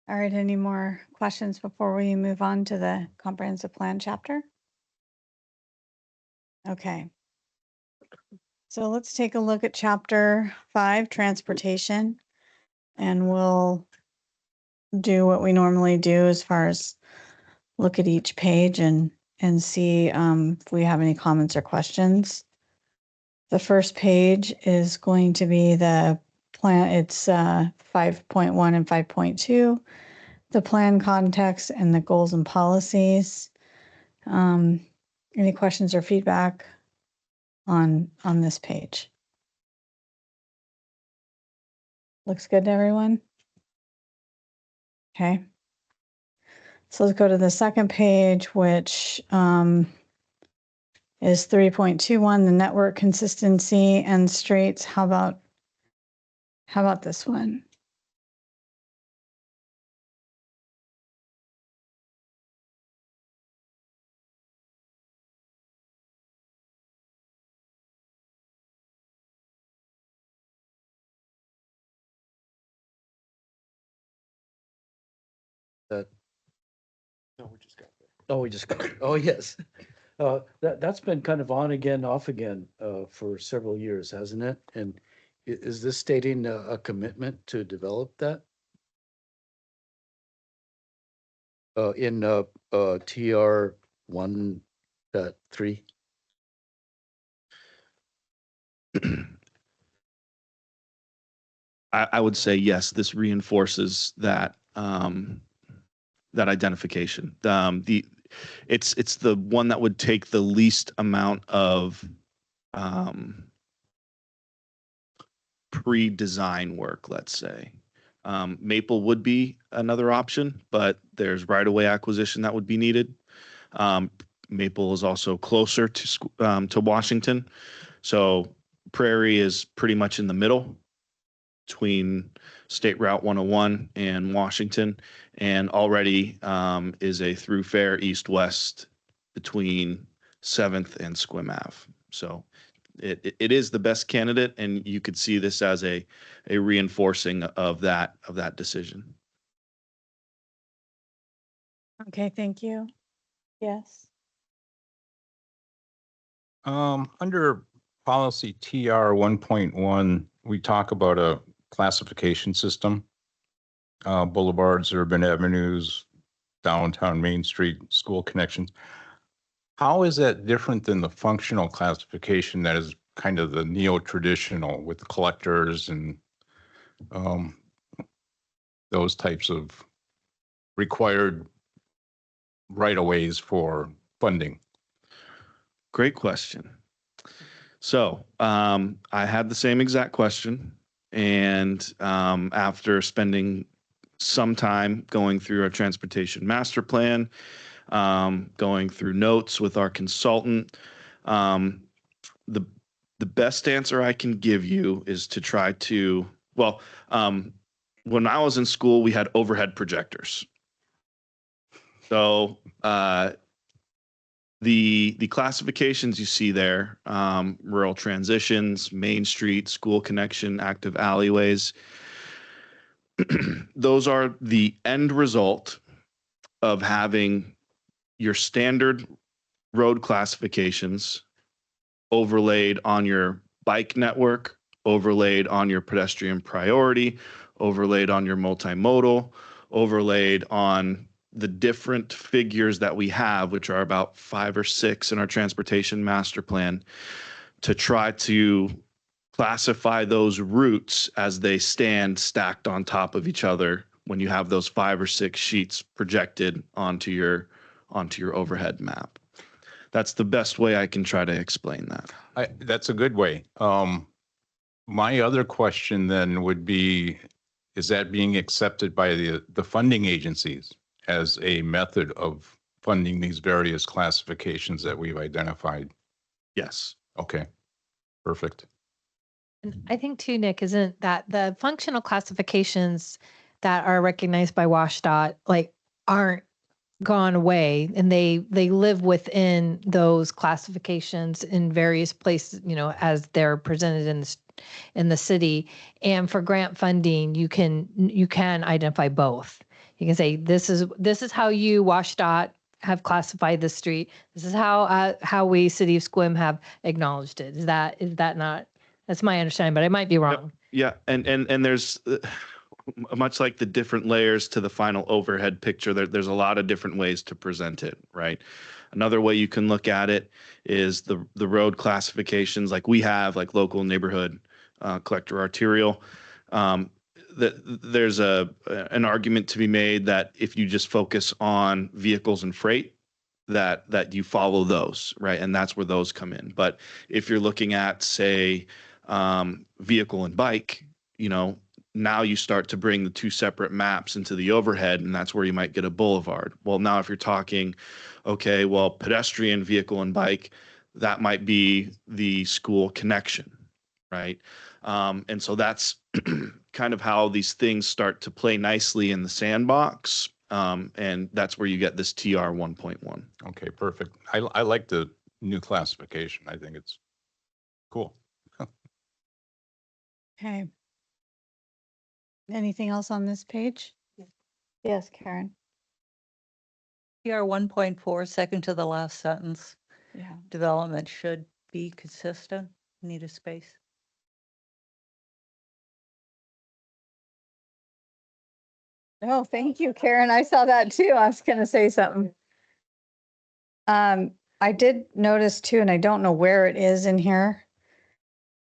All right, any more questions before we move on to the comprehensive plan chapter? Okay. So let's take a look at chapter 5, transportation, and we'll do what we normally do as far as look at each page and see if we have any comments or questions. The first page is going to be the plan. It's 5.1 and 5.2, the plan context and the goals and policies. Any questions or feedback on this page? Looks good to everyone? Okay. So let's go to the second page, which is 3.21, the network consistency and straits. How about this one? That, No, we just got there. oh, we just got, oh, yes. That's been kind of on again, off again, for several years, hasn't it? And is this stating a commitment to develop that? In TR 1.3? I would say yes. This reinforces that that identification. It's the one that would take the least amount of pre-design work, let's say. Maple would be another option, but there's right-of-way acquisition that would be needed. Maple is also closer to Washington, so Prairie is pretty much in the middle between State Route 101 and Washington, and already is a throughfare east-west between 7th and Sequim Ave. So it is the best candidate, and you could see this as a reinforcing of that decision. Okay, thank you. Yes. Under policy TR 1.1, we talk about a classification system. Boulevards, urban avenues, downtown Main Street, school connections. How is that different than the functional classification that is kind of the neo-traditional with collectors and those types of required right-of-ways for funding? Great question. So I had the same exact question, and after spending some time going through our transportation master plan, going through notes with our consultant, the best answer I can give you is to try to, well, when I was in school, we had overhead projectors. So the classifications you see there, rural transitions, Main Street, school connection, active alleyways, those are the end result of having your standard road classifications overlaid on your bike network, overlaid on your pedestrian priority, overlaid on your multimodal, overlaid on the different figures that we have, which are about 5 or 6 in our transportation master plan, to try to classify those routes as they stand stacked on top of each other when you have those 5 or 6 sheets projected onto your overhead map. That's the best way I can try to explain that. That's a good way. My other question then would be, is that being accepted by the funding agencies as a method of funding these various classifications that we've identified? Yes. Okay, perfect. And I think too, Nick, isn't that the functional classifications that are recognized by WashDOT like aren't gone away, and they live within those classifications in various places, you know, as they're presented in the city. And for grant funding, you can identify both. You can say this is how you WashDOT have classified the street. This is how we City of Sequim have acknowledged it. Is that not? That's my understanding, but I might be wrong. Yeah, and there's much like the different layers to the final overhead picture, there's a lot of different ways to present it, right? Another way you can look at it is the road classifications like we have, like local, neighborhood, collector, arterial. There's an argument to be made that if you just focus on vehicles and freight, that you follow those, right? And that's where those come in. But if you're looking at, say, vehicle and bike, you know, now you start to bring the 2 separate maps into the overhead, and that's where you might get a boulevard. Well, now if you're talking, okay, well, pedestrian, vehicle, and bike, that might be the school connection, right? And so that's kind of how these things start to play nicely in the sandbox. And that's where you get this TR 1.1. Okay, perfect. I like the new classification. I think it's cool. Okay. Anything else on this page? Yes, Karen. PR 1.4, second to the last sentence, Yeah. development should be consistent. Need a space. Oh, thank you, Karen. I saw that too. I was going to say something. I did notice too, and I don't know where it is in here,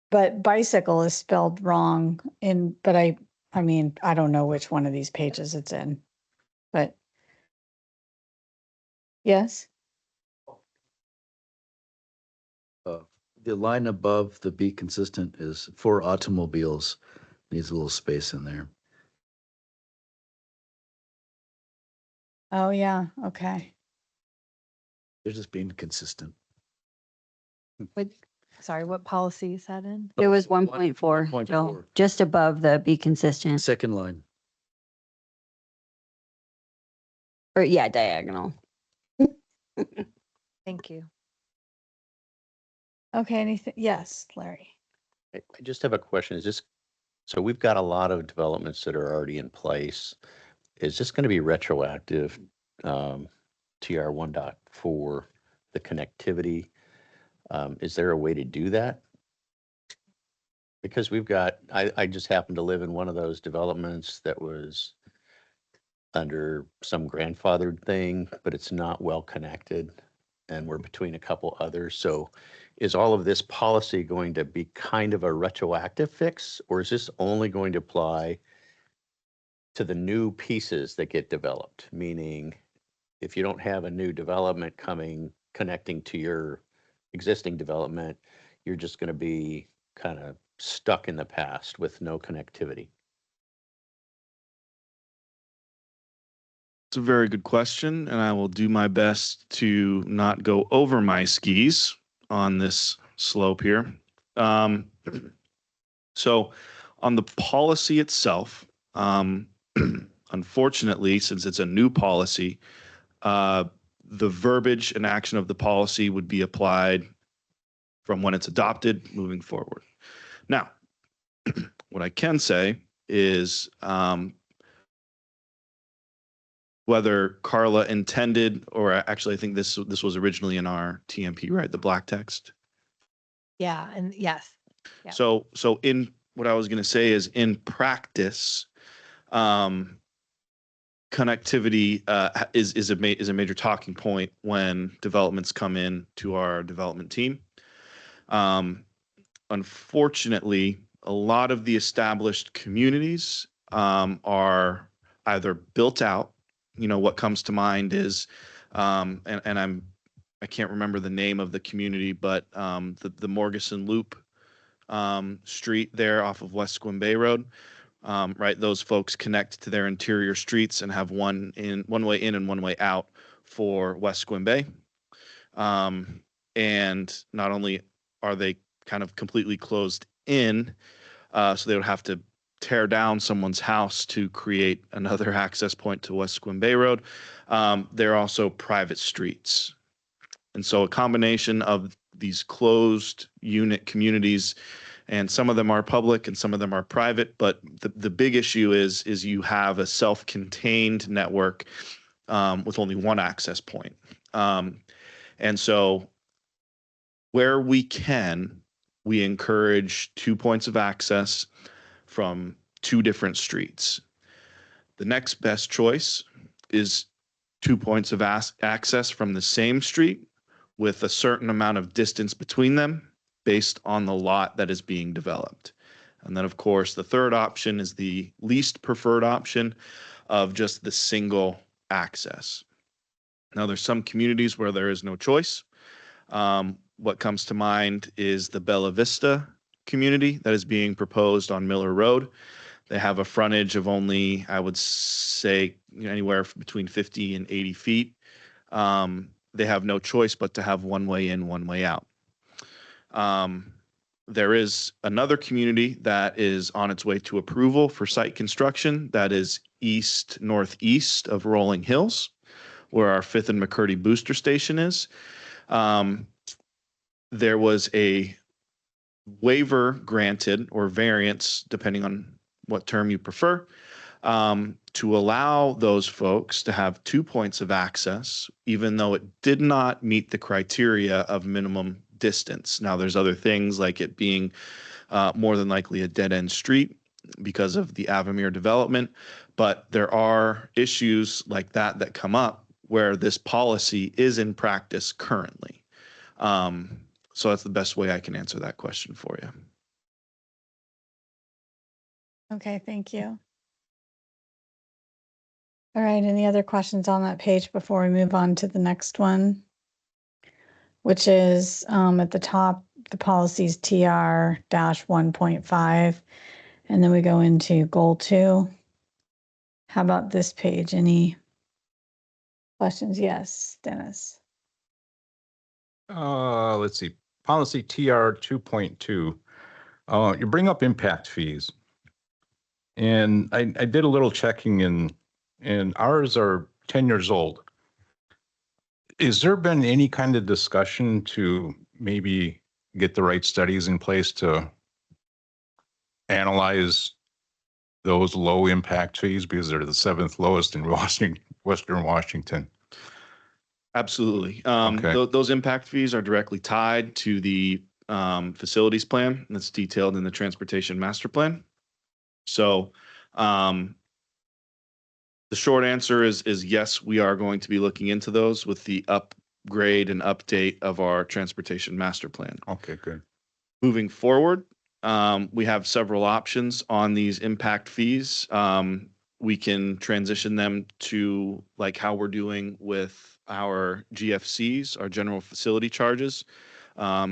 but bicycle is spelled wrong but I mean, I don't know which one of these pages it's in, but yes. The line above the be consistent is for automobiles. Needs a little space in there. Oh, yeah. Okay. They're just being consistent. Sorry, what policy is that in? It was 1.4, 1.4. Joe, just above the be consistent, Second line. or yeah, diagonal. Thank you. Okay. Anything? Yes, Larry. I just have a question. So we've got a lot of developments that are already in place. Is this going to be retroactive, TR 1.4, the connectivity? Is there a way to do that? Because I just happened to live in one of those developments that was under some grandfathered thing, but it's not well connected, and we're between a couple others. So is all of this policy going to be kind of a retroactive fix, or is this only going to apply to the new pieces that get developed? Meaning, if you don't have a new development connecting to your existing development, you're just going to be kind of stuck in the past with no connectivity. It's a very good question, and I will do my best to not go over my skis on this slope here. So on the policy itself, unfortunately, since it's a new policy, the verbiage and action of the policy would be applied from when it's adopted moving forward. Now, what I can say is whether Carla intended, or actually, I think this was originally in our TMP, right? The black text. Yeah, and yes. Yeah. So in what I was going to say is in practice, connectivity is a major talking point when developments come in to our development team. Unfortunately, a lot of the established communities are either built out. You know, what comes to mind is, and I can't remember the name of the community, but the Morgeson Loop street there off of West Squim Bay Road. Right, those folks connect to their interior streets and have one way in and one way out for West Squim Bay. And not only are they kind of completely closed in, so they would have to tear down someone's house to create another access point to West Squim Bay Road. They're also private streets. And so a combination of these closed unit communities, and some of them are public and some of them are private, but the big issue is you have a self-contained network with only one access point. And so where we can, we encourage 2 points of access from 2 different streets. The next best choice is 2 points of access from the same street with a certain amount of distance between them based on the lot that is being developed. And then, of course, the third option is the least preferred option of just the single access. Now, there's some communities where there is no choice. What comes to mind is the Bella Vista community that is being proposed on Miller Road. They have a frontage of only, I would say, anywhere between 50 and 80 feet. They have no choice but to have one way in, one way out. There is another community that is on its way to approval for site construction that is northeast of Rolling Hills, where our 5th and McCurdy booster station is. There was a waiver granted, or variance, depending on what term you prefer, to allow those folks to have 2 points of access, even though it did not meet the criteria of minimum distance. Now, there's other things like it being more than likely a dead-end street because of the Avamere development, but there are issues like that come up where this policy is in practice currently. So that's the best way I can answer that question for you. Okay, thank you. All right, any other questions on that page before we move on to the next one? Which is at the top, the policies TR-1.5, and then we go into goal 2. How about this page? Any questions? Yes, Dennis. Let's see, policy TR 2.2. You bring up impact fees. And I did a little checking and ours are 10 years old. Is there been any kind of discussion to maybe get the right studies in place to analyze those low impact fees, because they're the 7th lowest in Western Washington? Absolutely. Okay. Those impact fees are directly tied to the facilities plan that's detailed in the transportation master plan. So the short answer is yes, we are going to be looking into those with the upgrade and update of our transportation master plan. Okay, good. Moving forward, we have several options on these impact fees. We can transition them to like how we're doing with our GFCs, our general facility charges,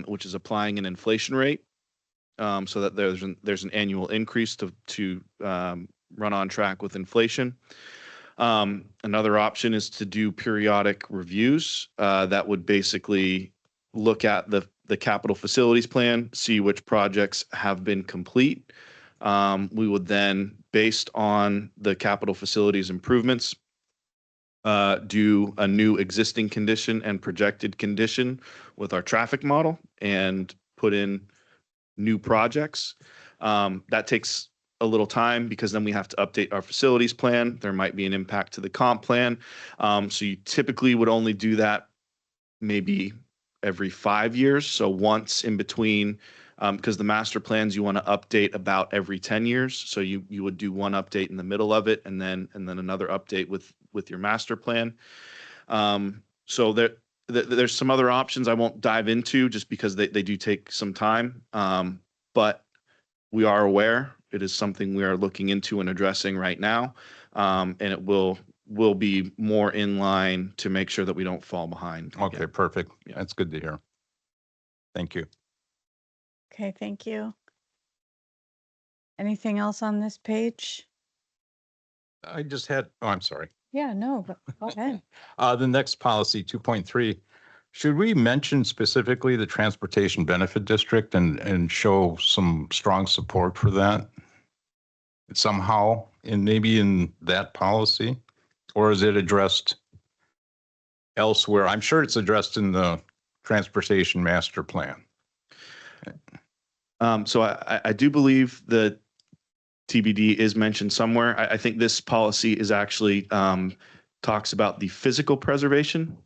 which is applying an inflation rate, so that there's an annual increase to run on track with inflation. Another option is to do periodic reviews that would basically look at the capital facilities plan, see which projects have been complete. We would then, based on the capital facilities improvements, do a new existing condition and projected condition with our traffic model and put in new projects. That takes a little time because then we have to update our facilities plan. There might be an impact to the comp plan. So you typically would only do that maybe every 5 years. So once in between, because the master plans you want to update about every 10 years. So you would do one update in the middle of it and then another update with your master plan. So there's some other options I won't dive into just because they do take some time. But we are aware it is something we are looking into and addressing right now. And it will be more in line to make sure that we don't fall behind. Okay, again. perfect. Yeah. That's good to hear. Thank you. Okay, thank you. Anything else on this page? I just had, oh, I'm sorry. Yeah, no, but go ahead. The next policy, 2.3, should we mention specifically the Transportation Benefit District and show some strong support for that somehow, and maybe in that policy? Or is it addressed elsewhere? I'm sure it's addressed in the Transportation Master Plan. So I do believe that TBD is mentioned somewhere. I think this policy is actually talks about the physical preservation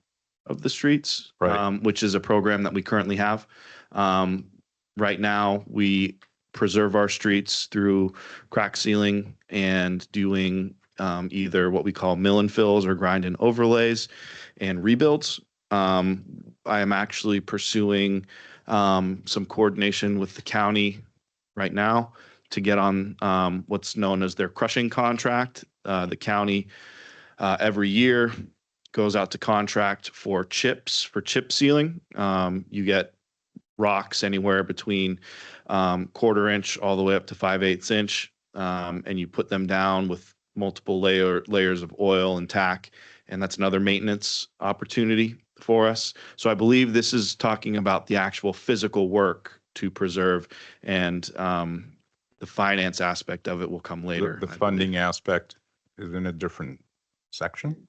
of the streets, Right. which is a program that we currently have. Right now, we preserve our streets through crack sealing and doing either what we call mill and fills or grind and overlays and rebuilds. I am actually pursuing some coordination with the county right now to get on what's known as their crushing contract. The county every year goes out to contract for chip sealing. You get rocks anywhere between 1/4 inch all the way up to 5/8 inch, and you put them down with multiple layers of oil and tack, and that's another maintenance opportunity for us. So I believe this is talking about the actual physical work to preserve, and the finance aspect of it will come later. The funding aspect is in a different section?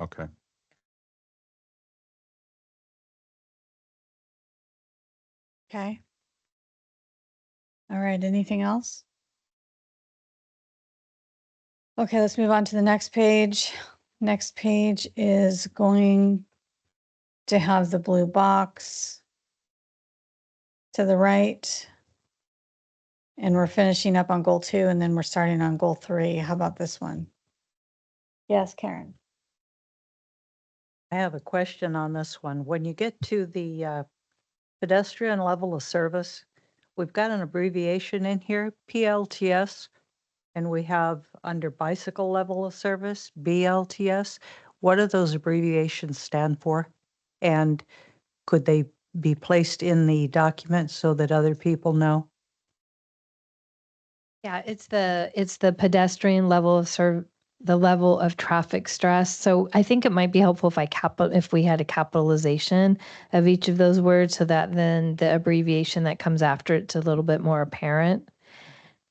Okay. Okay. All right, anything else? Okay, let's move on to the next page. Next page is going to have the blue box to the right. And we're finishing up on goal 2, and then we're starting on goal 3. How about this one? Yes, Karen. I have a question on this one. When you get to the pedestrian level of service, we've got an abbreviation in here, PLTS, and we have under bicycle level of service, BLTS. What do those abbreviations stand for? And could they be placed in the document so that other people know? Yeah, it's the pedestrian level of the level of traffic stress. So I think it might be helpful if we had a capitalization of each of those words so that then the abbreviation that comes after it's a little bit more apparent.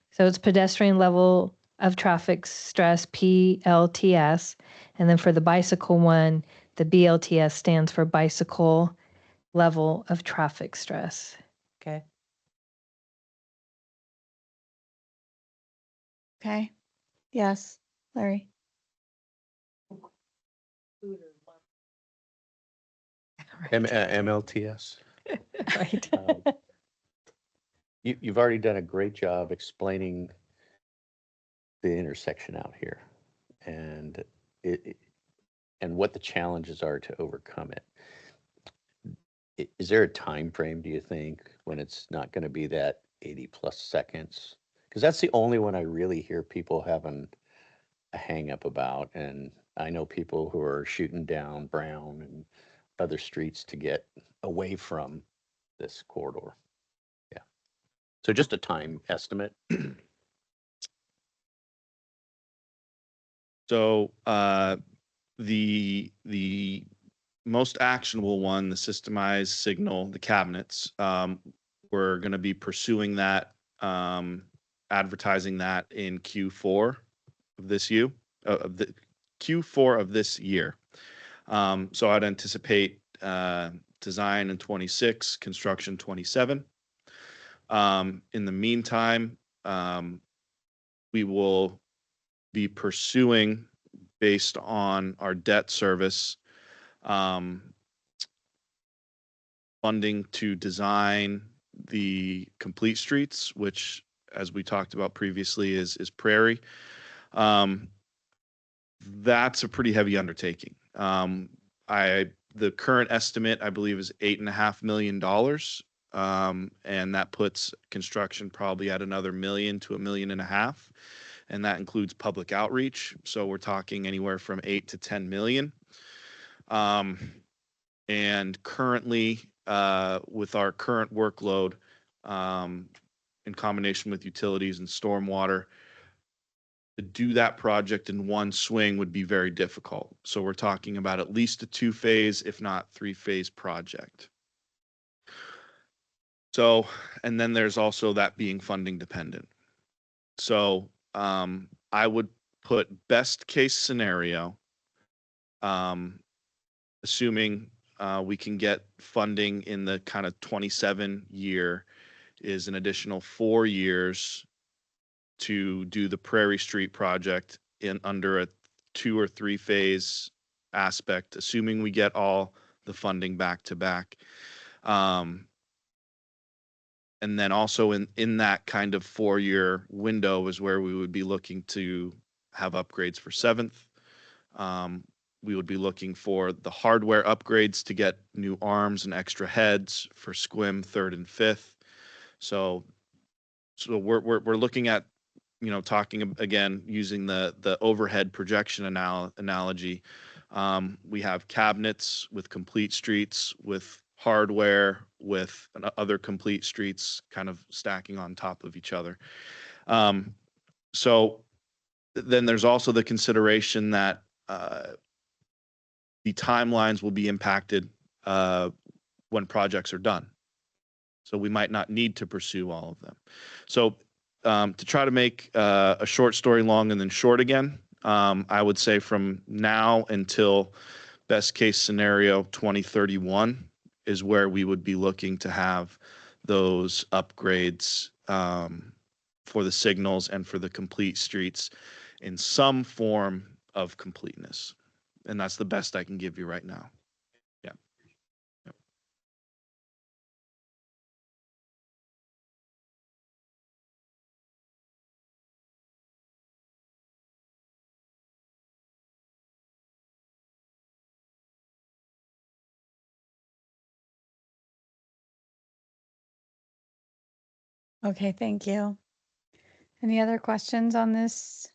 So it's pedestrian level of traffic stress, PLTS. And then for the bicycle one, the BLTS stands for bicycle level of traffic stress. Okay. Okay. Yes, Larry. MLTS. Right. You've already done a great job explaining the intersection out here and and what the challenges are to overcome it. Is there a time frame, do you think, when it's not going to be that 80+ seconds? Because that's the only one I really hear people having a hang up about. And I know people who are shooting down Brown and other streets to get away from this corridor. Yeah. So just a time estimate. So the most actionable one, the systemized signal, the cabinets, we're going to be pursuing that, advertising that in Q4 of this year. Q4 of this year. So I'd anticipate design in 26, construction 27. In the meantime, we will be pursuing based on our debt service, funding to design the complete streets, which, as we talked about previously, is Prairie. That's a pretty heavy undertaking. The current estimate, I believe, is $8.5 million. And that puts construction probably at another $1 million to $1.5 million. And that includes public outreach. So we're talking anywhere from 8 to 10 million. And currently, with our current workload, in combination with utilities and stormwater, to do that project in one swing would be very difficult. So we're talking about at least a 2-phase, if not 3-phase project. So, and then there's also that being funding dependent. So I would put best case scenario, assuming we can get funding in the kind of 27 year, is an additional 4 years to do the Prairie Street project in under a 2 or 3 phase aspect, assuming we get all the funding back to back. And then also in that kind of 4-year window is where we would be looking to have upgrades for 7th. We would be looking for the hardware upgrades to get new arms and extra heads for SQUIM 3rd and 5th. So we're looking at, talking again, using the overhead projection analogy. We have cabinets with complete streets, with hardware, with other complete streets kind of stacking on top of each other. So then there's also the consideration that the timelines will be impacted when projects are done. So we might not need to pursue all of them. So to try to make a short story long and then short again, I would say from now until best case scenario 2031 is where we would be looking to have those upgrades for the signals and for the complete streets in some form of completeness. And that's the best I can give you right now. Yeah. Yep. Okay, thank you. Any other questions on this?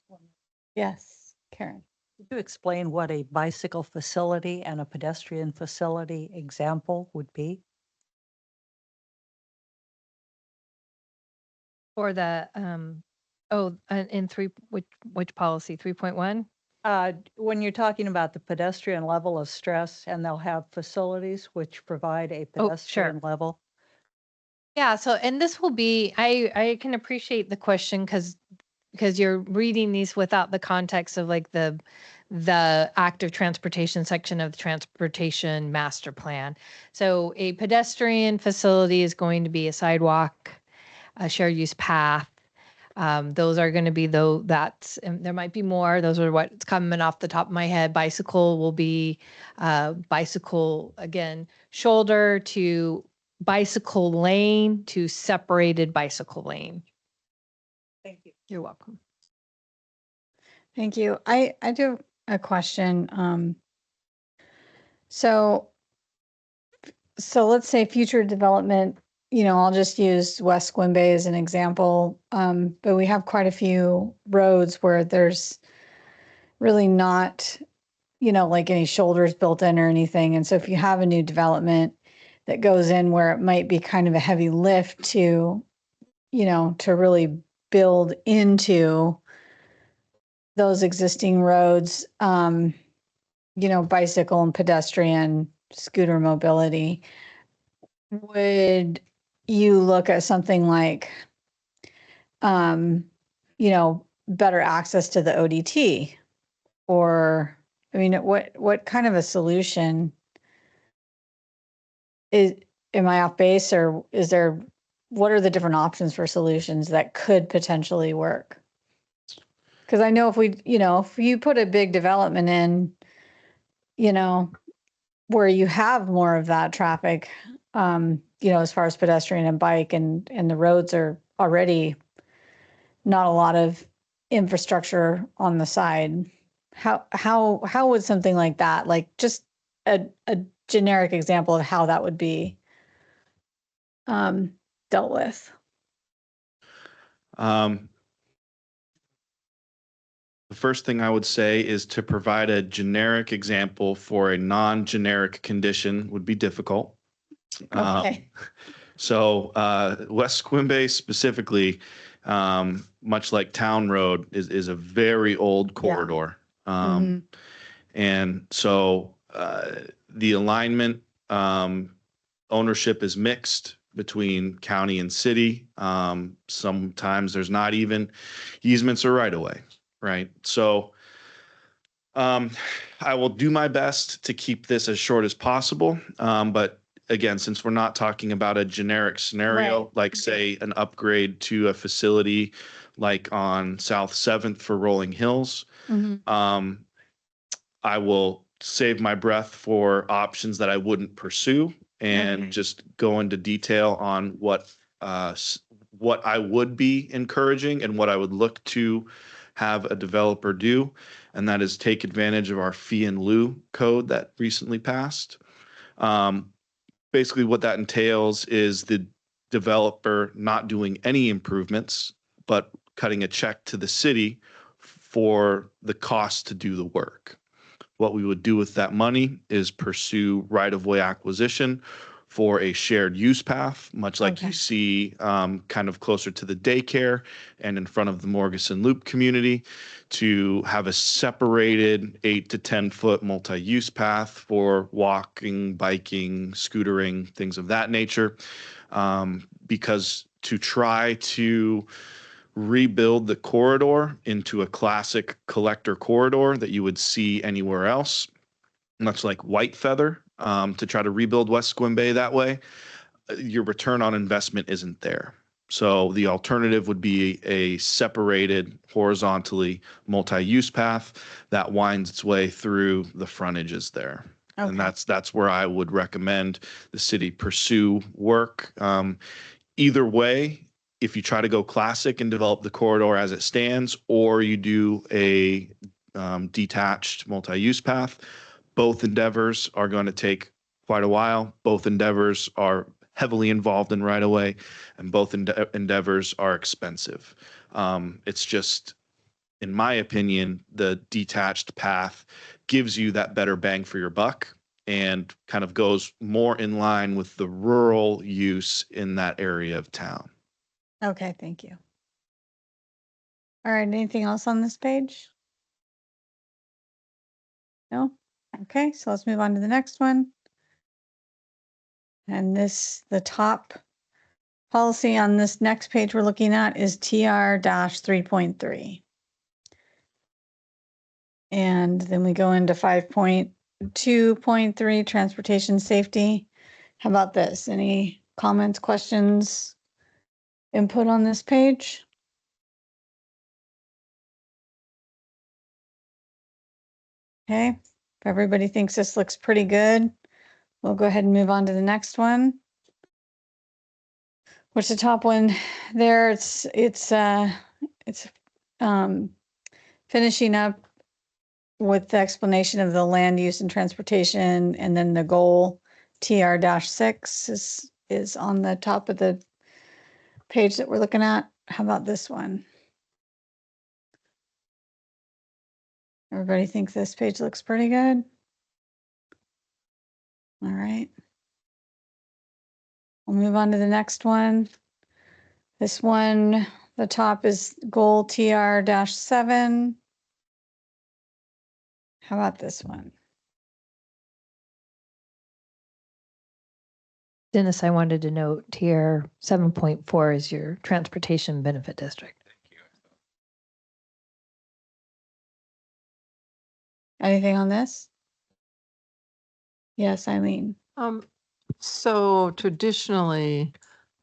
Yes, Karen. Could you explain what a bicycle facility and a pedestrian facility example would be? For the, in which policy, 3.1? When you're talking about the pedestrian level of stress, and they'll have facilities which provide a Oh, sure. pedestrian level. Yeah, so, and this will be, I can appreciate the question because you're reading these without the context of like the active transportation section of the transportation master plan. So a pedestrian facility is going to be a sidewalk, a shared use path. Those are going to be and there might be more. Those are what's coming off the top of my head. Bicycle will be bicycle, again, shoulder to bicycle lane to separated bicycle lane. Thank you. You're welcome. Thank you. I do a question. So let's say future development, I'll just use West Quimby as an example. But we have quite a few roads where there's really not, like any shoulders built in or anything. And so if you have a new development that goes in where it might be kind of a heavy lift to, to really build into those existing roads, bicycle and pedestrian scooter mobility, would you look at something like, better access to the ODT? Or, what kind of a solution am I off base, or what are the different options for solutions that could potentially work? Because I know if you put a big development in, where you have more of that traffic, as far as pedestrian and bike and the roads are already not a lot of infrastructure on the side. How would something like that, like just a generic example of how that would be dealt with? The first thing I would say is to provide a generic example for a non-generic condition would be difficult. Okay. So West Quimby specifically, much like Town Road, is a very old corridor. And so the alignment ownership is mixed between county and city. Sometimes there's not even easements or right of way, right? So I will do my best to keep this as short as possible. But again, since we're not talking about a generic scenario, Right. like say an upgrade to a facility like on South 7th for Rolling Hills, I will save my breath for options that I wouldn't pursue and just go into detail on what I would be encouraging and what I would look to have a developer do, and that is take advantage of our fee in lieu code that recently passed. Basically, what that entails is the developer not doing any improvements, but cutting a check to the city for the cost to do the work. What we would do with that money is pursue right-of-way acquisition for a shared use path, much like you see kind of closer to the daycare and in front of the Morgeson Loop community, to have a separated 8 to 10 foot multi-use path for walking, biking, scootering, things of that nature. Because to try to rebuild the corridor into a classic collector corridor that you would see anywhere else, much like White Feather, to try to rebuild West Quimby that way, your return on investment isn't there. So the alternative would be a separated horizontally multi-use path that winds its way through the frontages there. And that's where I would recommend the city pursue work. Either way, if you try to go classic and develop the corridor as it stands, or you do a detached multi-use path, both endeavors are going to take quite a while. Both endeavors are heavily involved in right of way, and both endeavors are expensive. It's just, in my opinion, the detached path gives you that better bang for your buck and kind of goes more in line with the rural use in that area of town. Okay, thank you. All right, anything else on this page? No? Okay, so let's move on to the next one. And the top policy on this next page we're looking at is TR-3.3. And then we go into 5.2.3, transportation safety. How about this? Any comments, questions, input on this page? Okay, if everybody thinks this looks pretty good, we'll go ahead and move on to the next one. Which the top one there, it's finishing up with the explanation of the land use and transportation, and then the goal TR-6 is on the top of the page that we're looking at. How about this one? Everybody thinks this page looks pretty good? All right. We'll move on to the next one. This one, the top is goal TR-7. How about this one? Dennis, I wanted to note here, 7.4 is your transportation benefit district. Anything on this? Yes, Eileen. So traditionally,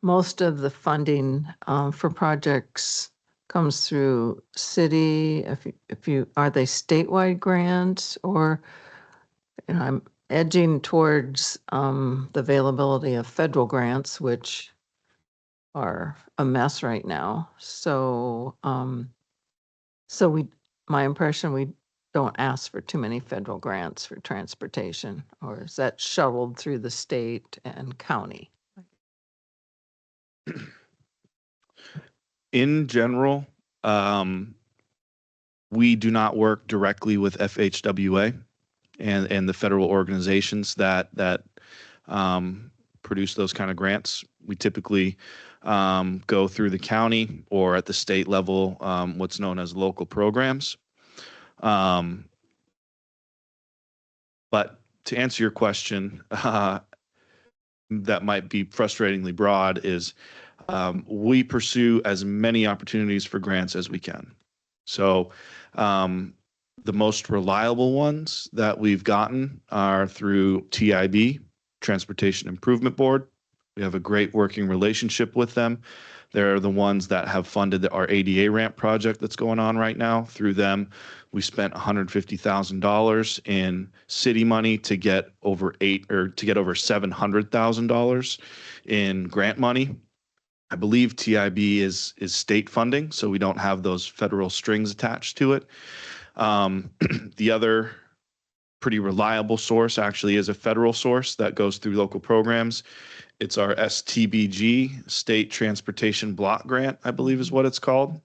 most of the funding for projects comes through city, if you, are they statewide grants or, I'm edging towards the availability of federal grants, which are a mess right now. So, my impression, we don't ask for too many federal grants for transportation, or is that shoveled through the state and county? In general, we do not work directly with FHWA and the federal organizations that produce those kind of grants. We typically go through the county or at the state level, what's known as local programs. But to answer your question, that might be frustratingly broad, is we pursue as many opportunities for grants as we can. So the most reliable ones that we've gotten are through TIB, Transportation Improvement Board. We have a great working relationship with them. They're the ones that have funded our ADA ramp project that's going on right now. Through them, we spent $150,000 in city money to get over $700,000 in grant money. I believe TIB is state funding, so we don't have those federal strings attached to it. The other pretty reliable source actually is a federal source that goes through local programs. It's our STBG, State Transportation Block Grant, I believe is what it's called.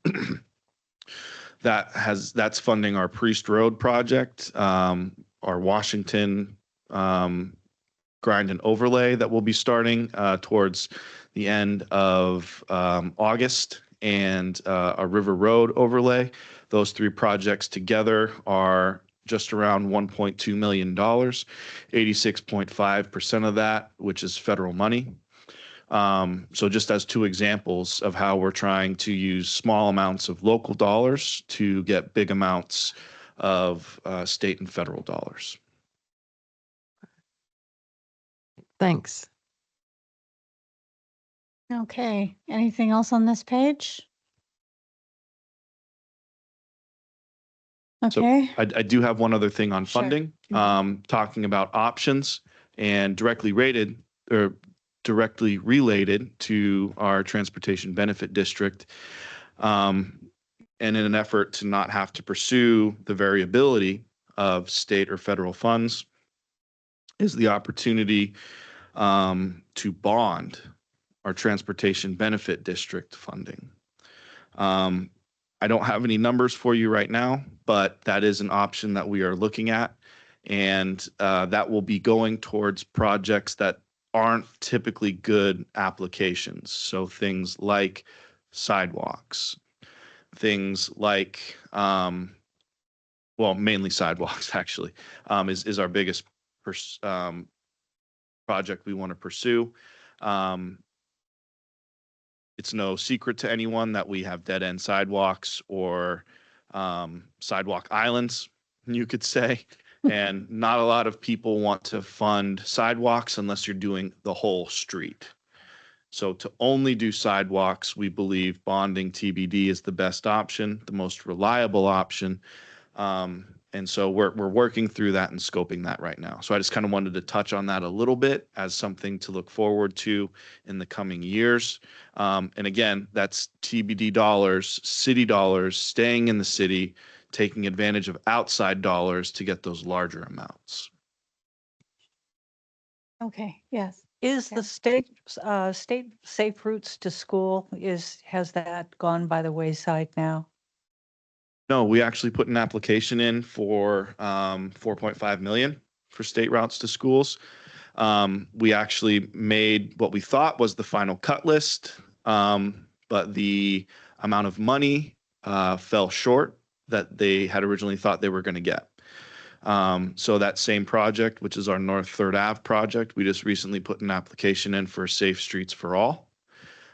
That's funding our Priest Road project, our Washington grind and overlay that will be starting towards the end of August, and a River Road overlay. Those three projects together are just around $1.2 million, 86.5% of that, which is federal money. So just as two examples of how we're trying to use small amounts of local dollars to get big amounts of state and federal dollars. Thanks. Okay, anything else on this page? So Okay, I do have one other thing on Sure. funding, talking about options and directly related to our transportation benefit district. And in an effort to not have to pursue the variability of state or federal funds, is the opportunity to bond our transportation benefit district funding. I don't have any numbers for you right now, but that is an option that we are looking at. And that will be going towards projects that aren't typically good applications. So things like sidewalks, things like, mainly sidewalks actually, is our biggest project we want to pursue. It's no secret to anyone that we have dead end sidewalks or sidewalk islands, you could say. And not a lot of people want to fund sidewalks unless you're doing the whole street. So to only do sidewalks, we believe bonding TBD is the best option, the most reliable option. And so we're working through that and scoping that right now. So I just kind of wanted to touch on that a little bit as something to look forward to in the coming years. And again, that's TBD dollars, city dollars, staying in the city, taking advantage of outside dollars to get those larger amounts. okay, yes. Is Yeah. the state safe routes to school, has that gone by the wayside now? No, we actually put an application in for 4.5 million for state routes to schools. We actually made what we thought was the final cut list, but the amount of money fell short that they had originally thought they were going to get. So that same project, which is our North 3rd Ave project, we just recently put an application in for Safe Streets for All.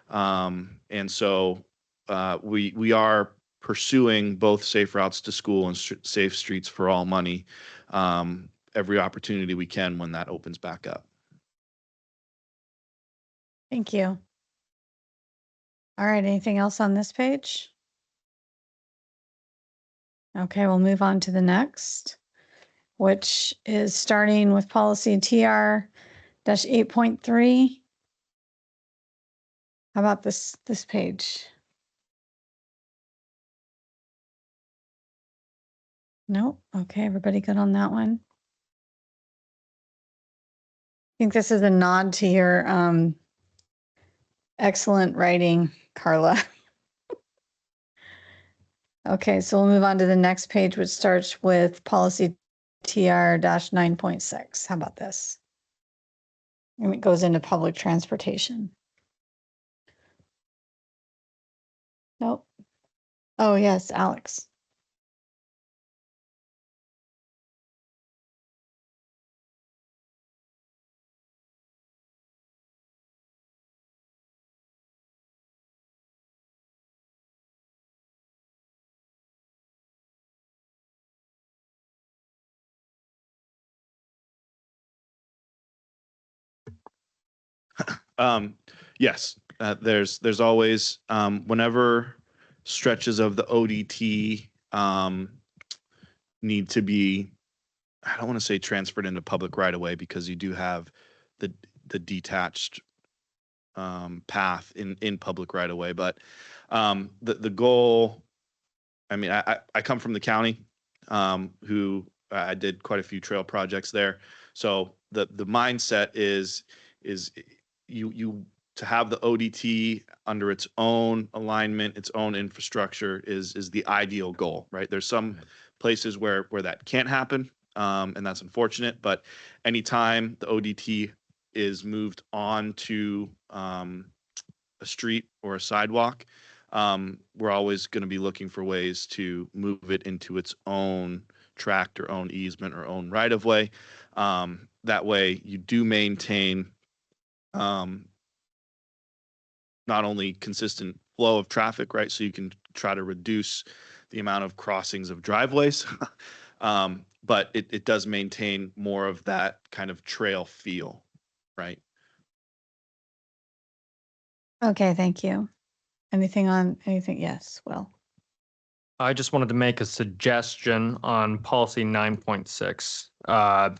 And so we are pursuing both safe routes to school and safe streets for all money every opportunity we can when that opens back up. Thank you. All right, anything else on this page? Okay, we'll move on to the next, which is starting with policy TR-8.3. How about this page? Nope. Okay, everybody good on that one? I think this is a nod to your excellent writing, Carla. Okay, so we'll move on to the next page, which starts with policy TR-9.6. How about this? And it goes into public transportation. Nope. Oh, yes, Alex. Yes, there's always whenever stretches of the ODT need to be, I don't want to say transferred into public right away, because you do have the detached path in public right away. But the goal, I mean, I come from the county, who I did quite a few trail projects there. So the mindset is you to have the ODT under its own alignment, its own infrastructure is the ideal goal, right? There's some places where that can't happen, and that's unfortunate. But anytime the ODT is moved on to a street or a sidewalk, we're always going to be looking for ways to move it into its own tract or own easement or own right of way. That way you do maintain not only consistent flow of traffic, right? So you can try to reduce the amount of crossings of driveways, but it does maintain more of that kind of trail feel, right? Okay, thank you. Anything? Yes, Will. I just wanted to make a suggestion on policy 9.6.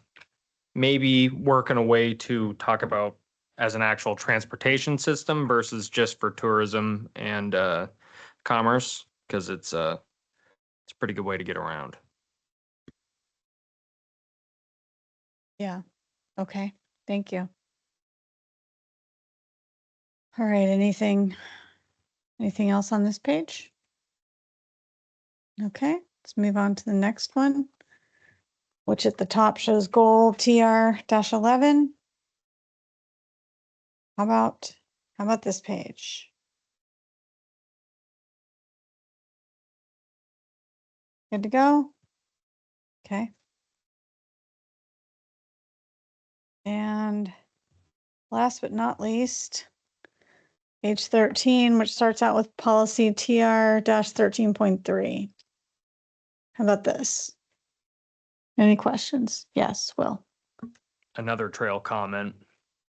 Maybe work in a way to talk about as an actual transportation system versus just for tourism and commerce, because it's a pretty good way to get around. Yeah. Okay. Thank you. All right. Anything else on this page? Okay. Let's move on to the next one, which at the top shows goal TR-11. How about this page? Good to go? Okay. And last but not least, page 13, which starts out with policy TR-13.3. How about this? Any questions? Yes, Will. Another trail comment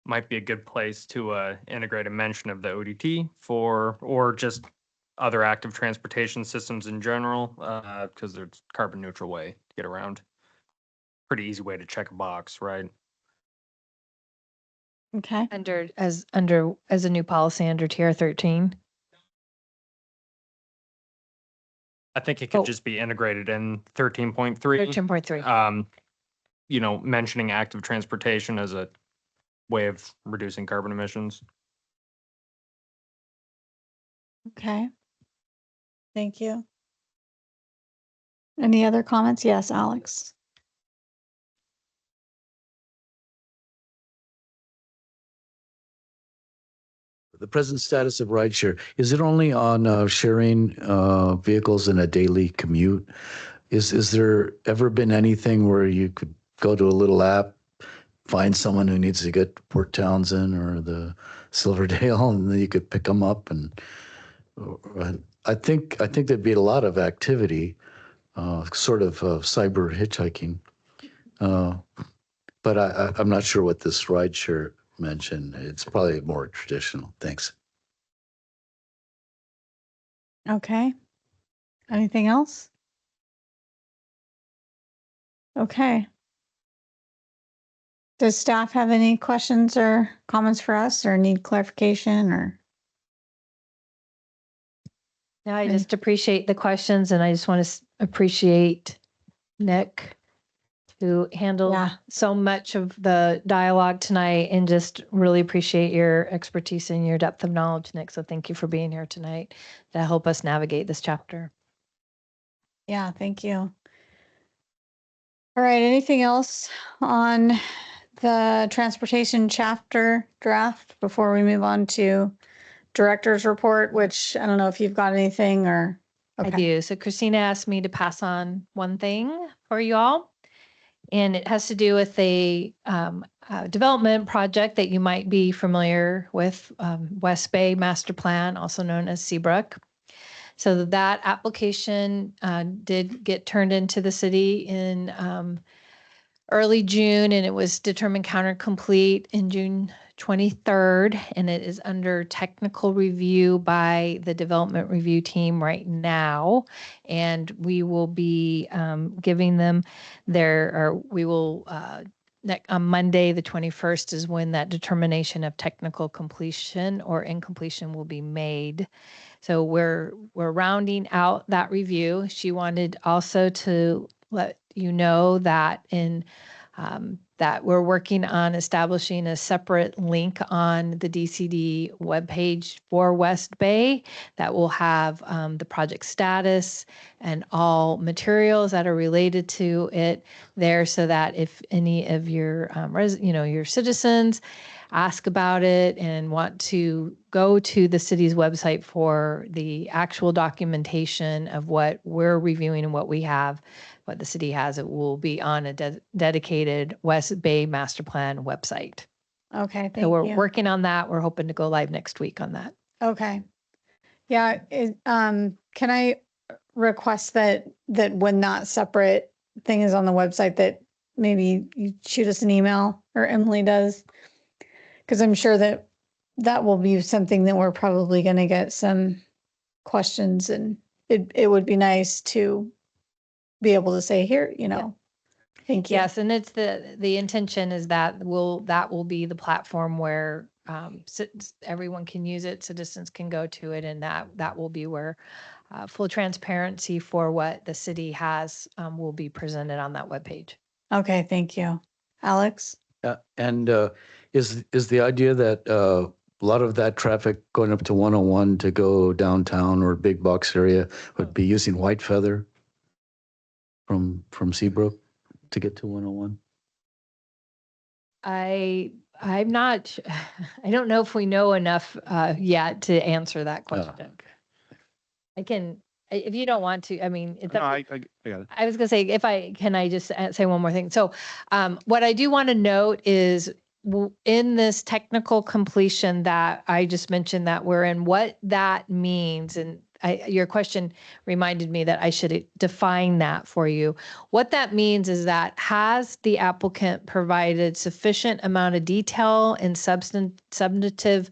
might be a good place to integrate a mention of the ODT or just other active transportation systems in general, because there's carbon neutral way to get around. Pretty easy way to check a box, right? Okay. As a new policy under TR 13. I think it could just be integrated in 13.3. 13.3. Mentioning active transportation as a way of reducing carbon emissions. Okay. Thank you. Any other comments? Yes, Alex. The present status of rideshare, is it only on sharing vehicles in a daily commute? Is there ever been anything where you could go to a little app, find someone who needs to get to Port Townsend or the Silverdale, and then you could pick them up? And I think there'd be a lot of activity, sort of cyber hitchhiking. But I'm not sure what this rideshare mentioned. It's probably more traditional. Thanks. Okay. Anything else? Okay. Does staff have any questions or comments for us or need clarification or? No, I just appreciate the questions and I just want to appreciate Nick who handled Yeah. so much of the dialogue tonight and just really appreciate your expertise and your depth of knowledge, Nick. So thank you for being here tonight to help us navigate this chapter. Yeah, thank you. All right, anything else on the transportation chapter draft before we move on to director's report, which I don't know if you've got anything or. I Okay. do. So Christina asked me to pass on one thing for you all. And it has to do with a development project that you might be familiar with, West Bay Master Plan, also known as Seabrook. So that application did get turned into the city in early June, and it was determined counter complete in June 23rd, and it is under technical review by the development review team right now. And we will be giving them on Monday, the 21st, is when that determination of technical completion or incompletion will be made. So we're rounding out that review. She wanted also to let you know that that we're working on establishing a separate link on the DCD webpage for West Bay that will have the project status and all materials that are related to it there, so that if any of your your citizens ask about it and want to go to the city's website for the actual documentation of what we're reviewing and what we have, what the city has, it will be on a dedicated West Bay Master Plan website. Okay, thank So we're you. working on that. We're hoping to go live next week on that. Okay. Yeah, can I request that when that separate thing is on the website, that maybe you shoot us an email or Emily does? Because I'm sure that will be something that we're probably going to get some questions, and it would be nice to be able to say here, thank you. Yes, and it's the intention is that will be the platform where everyone can use it, citizens can go to it, and that will be where full transparency for what the city has will be presented on that webpage. Okay, thank you. Alex? And is the idea that a lot of that traffic going up to 101 to go downtown or big box area would be using White Feather from Seabrook to get to 101? I'm not, I don't know if we know enough yet to answer that question. I can, if you don't want to, I mean, it's No, up I got it. I was going to say, can I just say one more thing? So what I do want to note is in this technical completion that I just mentioned that we're in, what that means, and your question reminded me that I should define that for you. What that means is that has the applicant provided sufficient amount of detail and substantive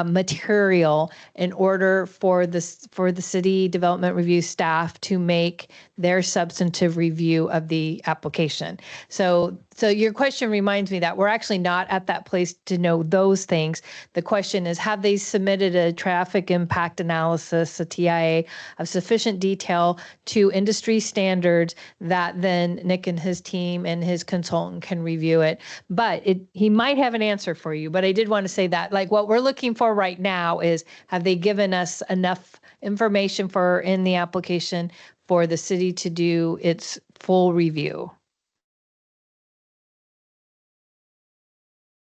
material in order for the city development review staff to make their substantive review of the application. So your question reminds me that we're actually not at that place to know those things. The question is, have they submitted a traffic impact analysis, a TIA, of sufficient detail to industry standards that then Nick and his team and his consultant can review it? But he might have an answer for you, but I did want to say that, like, what we're looking for right now is, have they given us enough information in the application for the city to do its full review?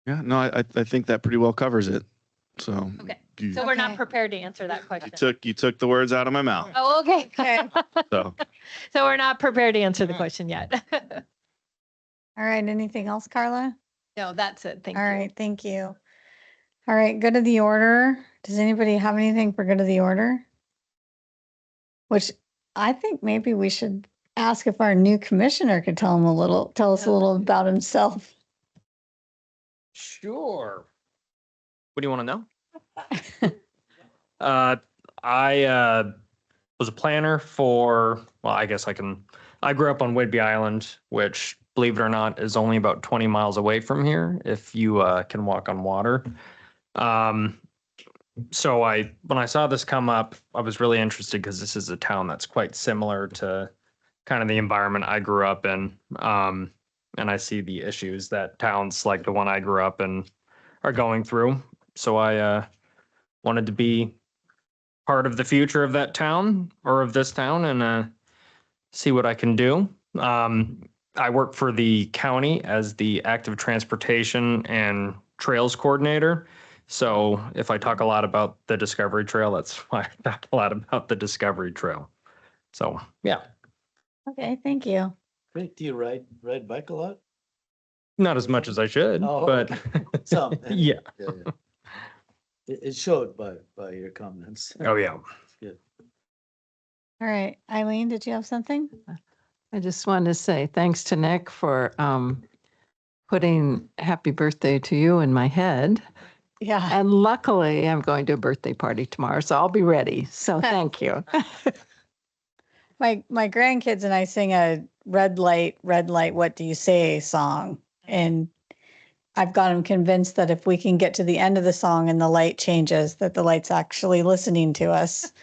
Yeah, no, I think that pretty well covers it. So. Okay. You, So we're not Okay. prepared to answer that question. you took the words out of my mouth. Oh, okay. Okay. So. So we're not prepared to answer the question yet. All right, anything else, Carla? No, that's it. Thank you. All right, thank you. All right, good of the order. Does anybody have anything for good of the order? Which I think maybe we should ask if our new commissioner could tell us a little about himself. Sure. What do you want to know? I was a planner for, well, I guess I grew up on Whidbey Island, which, believe it or not, is only about 20 miles away from here if you can walk on water. So when I saw this come up, I was really interested because this is a town that's quite similar to kind of the environment I grew up in. And I see the issues that towns like the one I grew up in are going through. So I wanted to be part of the future of that town or of this town and see what I can do. I work for the county as the active transportation and trails coordinator. So if I talk a lot about the Discovery Trail, that's why I talk a lot about the Discovery Trail. So, yeah, Okay, thank you. Great. Do you ride bike a lot? not as much as I should, Oh, but Some. yeah. Yeah, yeah. It showed by your comments. Oh, yeah. Good. All right, Eileen, did you have something? I just wanted to say thanks to Nick for putting happy birthday to you in my head. Yeah. And luckily, I'm going to a birthday party tomorrow, so I'll be ready. So thank you. My grandkids and I sing a red light, what do you say song. And I've got them convinced that if we can get to the end of the song and the light changes, that the light's actually listening to us.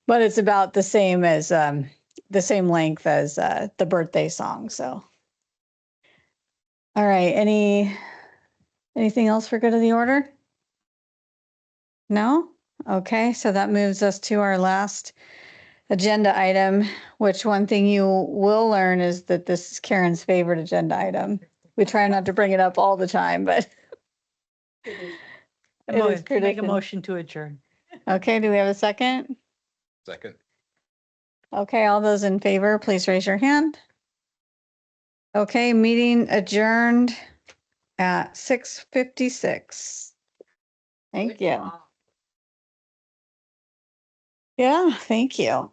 But it's about the same as the same length as the birthday song. So, all right. Anything else for good of the order? No? Okay. So that moves us to our last agenda item, which one thing you will learn is that this is Karen's favorite agenda item. We try not to bring it up all the time, but it is Make a tradition. motion to adjourn. Okay, do we have a second? Second. Okay, all those in favor, please raise your hand. Okay, meeting adjourned at 6:56. Thank you. Yeah, thank you.